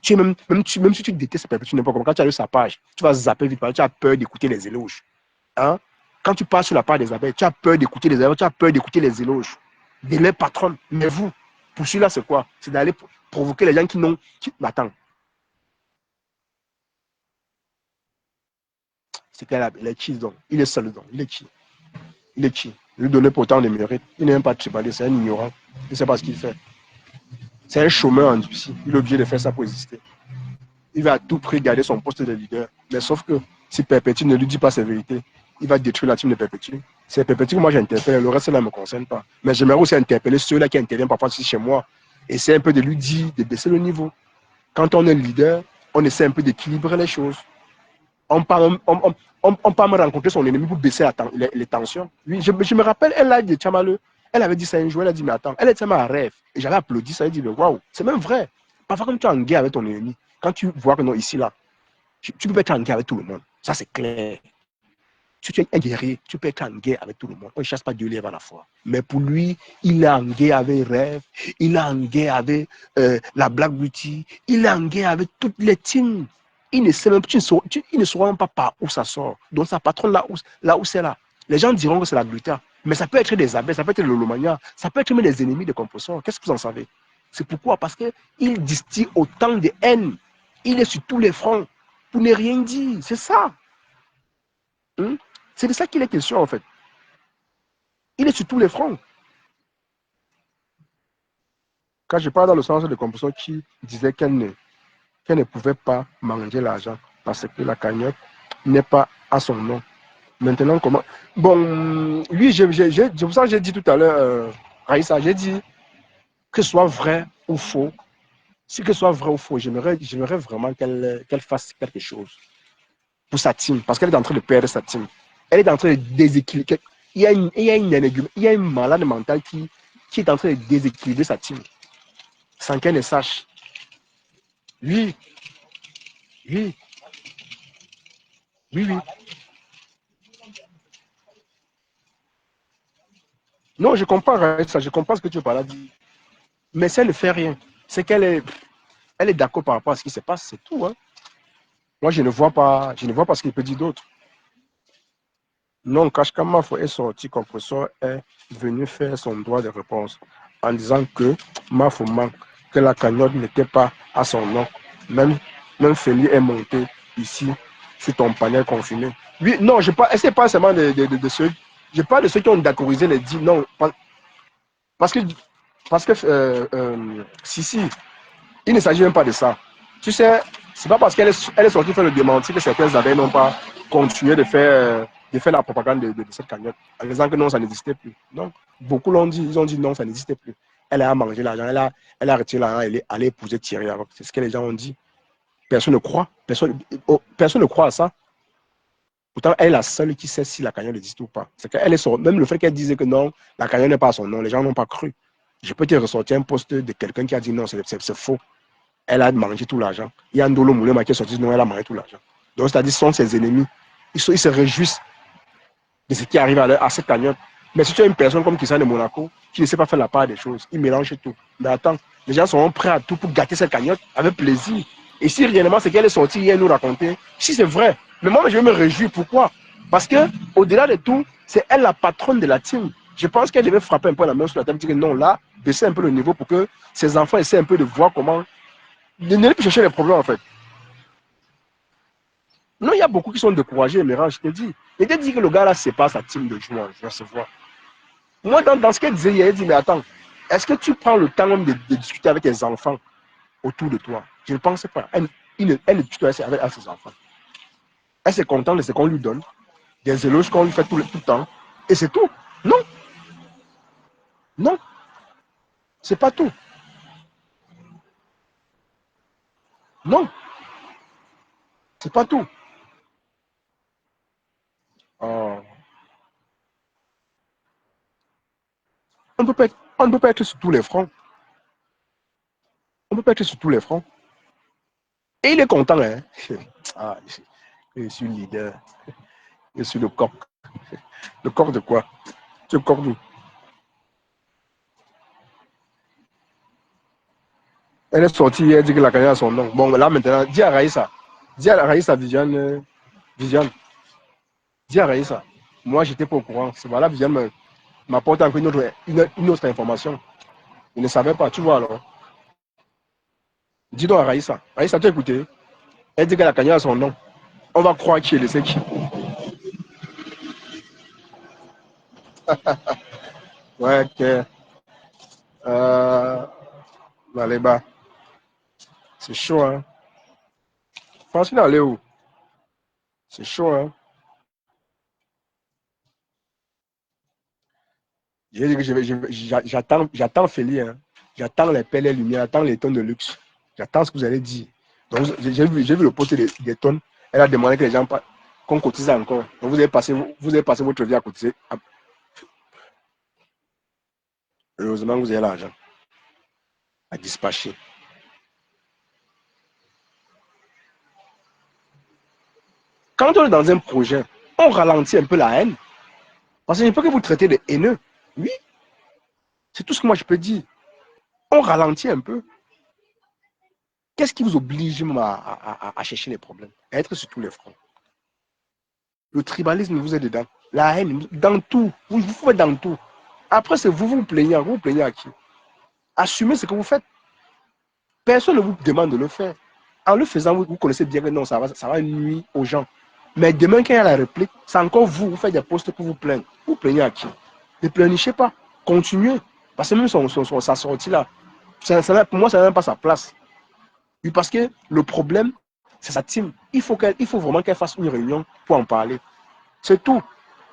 [SPEAKER 1] même si tu détestes perpétue n'importe comment, quand tu as lu sa page, tu vas zapper vite, tu as peur d'écouter les éloges. Hein? Quand tu passes sur la page des abeilles, tu as peur d'écouter les éloges, tu as peur d'écouter les éloges de leur patronne. Mais vous, pour celui-là, c'est quoi? C'est d'aller provoquer les gens qui n'ont. Attends. C'est qu'elle est qui donc? Il est seul donc. Il est qui? Il est qui? Lui donner pourtant des mérites. Il n'est même pas tribalé, c'est un ignorant. Il ne sait pas ce qu'il fait. C'est un chômeur en Dussi. Il est obligé de faire ça pour exister. Il va à tout prix garder son poste de leader. Mais sauf que si Perpétue ne lui dit pas ses vérités, il va détruire la team de Perpétue. C'est Perpétue que moi j'interpelle, le reste là ne me concerne pas. Mais j'aimerais aussi interpeller ceux-là qui interviennent parfois ici chez moi. Essayer un peu de lui dire, de baisser le niveau. Quand on est leader, on essaie un peu d'équilibrer les choses. On peut me rencontrer son ennemi pour baisser les tensions. Oui, je me rappelle, elle a dit, Tchamaleu, elle avait dit ça un jour, elle a dit, mais attends, elle était ma rêve. Et j'avais applaudi ça, elle a dit, mais waouh, c'est même vrai. Parfois, quand tu es en guerre avec ton ennemi, quand tu vois que non, ici, là, Tu peux pas être en guerre avec tout le monde. Ça, c'est clair. Si tu es un guerrier, tu peux être en guerre avec tout le monde. On ne chasse pas Dieu lève à la fois. Mais pour lui, il est en guerre avec Rêve, il est en guerre avec la Black Beauty, il est en guerre avec toutes les teams. Il ne sait même, il ne saura même pas par où ça sort. Donc sa patronne là où c'est là. Les gens diront que c'est la Gluta. Mais ça peut être des abeilles, ça peut être le Lomania, ça peut être même des ennemis de compresseurs. Qu'est-ce que vous en savez? C'est pourquoi? Parce qu'il distille autant de haine. Il est sur tous les fronts pour ne rien dire. C'est ça. Hein? C'est de ça qu'il est question, en fait. Il est sur tous les fronts. Quand je parle dans le sens de composition qui disait qu'elle ne pouvait pas manger l'argent parce que la cagnotte n'est pas à son nom. Maintenant, comment? Bon, lui, c'est pour ça que j'ai dit tout à l'heure, Raïssa, j'ai dit que ce soit vrai ou faux. Si que ce soit vrai ou faux, j'aimerais vraiment qu'elle fasse quelque chose pour sa team, parce qu'elle est en train de perdre sa team. Elle est en train de déséquilibrer. Il y a une malade mentale qui est en train de déséquilibrer sa team, sans qu'elle ne sache. Oui, oui, oui, oui. Non, je comprends ça, je comprends ce que tu veux par dire. Mais si elle ne fait rien, c'est elle est d'accord par rapport à ce qui se passe, c'est tout. Hein. Moi, je ne vois pas ce qu'il peut dire d'autre. Non, Kashkamafo est sorti comme professeur, est venu faire son droit de réponse en disant que Mafo manque, que la cagnotte n'était pas à son nom. Même Félix est monté ici sur ton panel confiné. Oui, non, je parle, c'est pas seulement de ceux. Je parle de ceux qui ont d'accordiser les dits. Non, parce que, si, il ne s'agit même pas de ça. Tu sais, c'est pas parce elle est sortie faire le démenti que certains abeilles n'ont pas continué de faire la propagande de cette cagnotte en disant que non, ça n'existait plus. Donc, beaucoup l'ont dit, ils ont dit non, ça n'existait plus. Elle a mangé l'argent, elle a retiré l'argent, elle est allée épouser Thierry. C'est ce que les gens ont dit. Personne ne croit. Personne ne croit à ça. Pourtant, elle est la seule qui sait si la cagnotte existe ou pas. C'est qu'elle est sur, même le fait qu'elle disait que non, la cagnotte n'est pas à son nom, les gens n'ont pas cru. Je peux te ressortir un poste de quelqu'un qui a dit non, c'est faux. Elle a mangé tout l'argent. Il y a un Ndolo Moulema qui est sorti, non, elle a mangé tout l'argent. Donc, c'est-à-dire, ce sont ses ennemis. Ils se réjouissent de ce qui arrive à cette cagnotte. Mais si tu as une personne comme Kissan de Monaco, qui ne sait pas faire la part des choses, il mélange tout. Mais attends, les gens sont prêts à tout pour gâter cette cagnotte avec plaisir. Et si réellement c'est qu'elle est sortie hier nous raconter, si c'est vrai, mais moi je vais me réjouir. Pourquoi? Parce que au-delà de tout, c'est elle la patronne de la team. Je pense qu'elle devait frapper un peu la main sur la table et dire que non, là, baisser un peu le niveau pour que ses enfants essaient un peu de voir comment. Ne plus chercher les problèmes en fait. Non, il y a beaucoup qui sont découragés, mais je te dis. Je te dis que le gars là, c'est pas sa team de joueurs, je se vois. Moi, dans ce qu'elle disait, elle dit, mais attends, est-ce que tu prends le temps même de discuter avec tes enfants autour de toi? Je ne pense pas. Elle ne discute avec ses enfants. Elle est contente de ce qu'on lui donne, des éloges qu'on lui fait tout le temps, et c'est tout. Non, non, c'est pas tout. Non, c'est pas tout. Oh. On ne peut pas être sur tous les fronts. On ne peut pas être sur tous les fronts. Et il est content, hein. Ah, je suis leader. Je suis le coq. Le coq de quoi? Tu es le coq d'où? Elle est sortie, elle dit que la carrière a son nom. Bon, là maintenant, dis à Raïssa. Dis à Raïssa, Viviane, dis à Raïssa. Moi, j'étais pas au courant. C'est voilà, Viviane m'apporte encore une autre information. Je ne savais pas, tu vois alors. Dis donc à Raïssa. Raïssa, tu as écouté? Elle dit que la carrière a son nom. On va croire qui est le sec. Ouais, ok. Euh, allez, bah, c'est chaud, hein. Francine, allez où? C'est chaud, hein. J'ai dit que j'attends Félix, hein. J'attends les pelles et lumières, j'attends les tonnes de luxe. J'attends ce que vous allez dire. Donc, j'ai vu le poste des tonnes. Elle a demandé que les gens qu'on cotise encore. Donc, vous avez passé votre vie à cotiser. Heureusement que vous avez l'argent à dispatcher. Quand on est dans un projet, on ralentit un peu la haine. Parce que je ne peux que vous traiter de haineux. Oui, c'est tout ce que moi je peux dire. On ralentit un peu. Qu'est-ce qui vous oblige à chercher les problèmes? À être sur tous les fronts. Le tribalisme, vous êtes dedans. La haine, dans tout. Vous faites dans tout. Après, c'est vous vous plaignez. Vous plaignez à qui? Assumez ce que vous faites. Personne ne vous demande de le faire. En le faisant, vous connaissez bien que non, ça va nuire aux gens. Mais demain, quand il y a la réplique, c'est encore vous. Vous faites des postes pour vous plaindre. Vous plaignez à qui? Ne pleurnichez pas. Continuez. Parce que même sa sortie là, pour moi, ça n'a même pas sa place. Oui, parce que le problème, c'est sa team. Il faut vraiment qu'elle fasse une réunion pour en parler. C'est tout.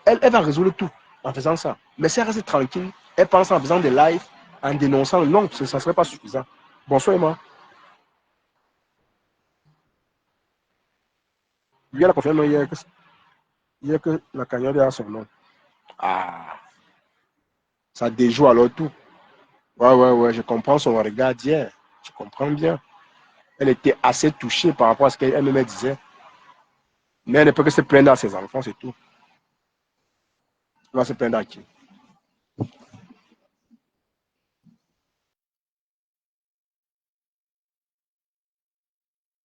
[SPEAKER 1] Elle va résoudre tout en faisant ça. Mais si elle reste tranquille, elle pense en faisant des lives, en dénonçant, non, ça ne serait pas suffisant. Bonsoir, Emma. Oui, elle a confirmé hier que la cagnotte a son nom. Ah, ça déjoue alors tout. Ouais, ouais, ouais, je comprends son regard d'hier. Je comprends bien. Elle était assez touchée par rapport à ce qu'elle me disait. Mais elle ne peut que se plaindre à ses enfants, c'est tout. Elle va se plaindre à qui?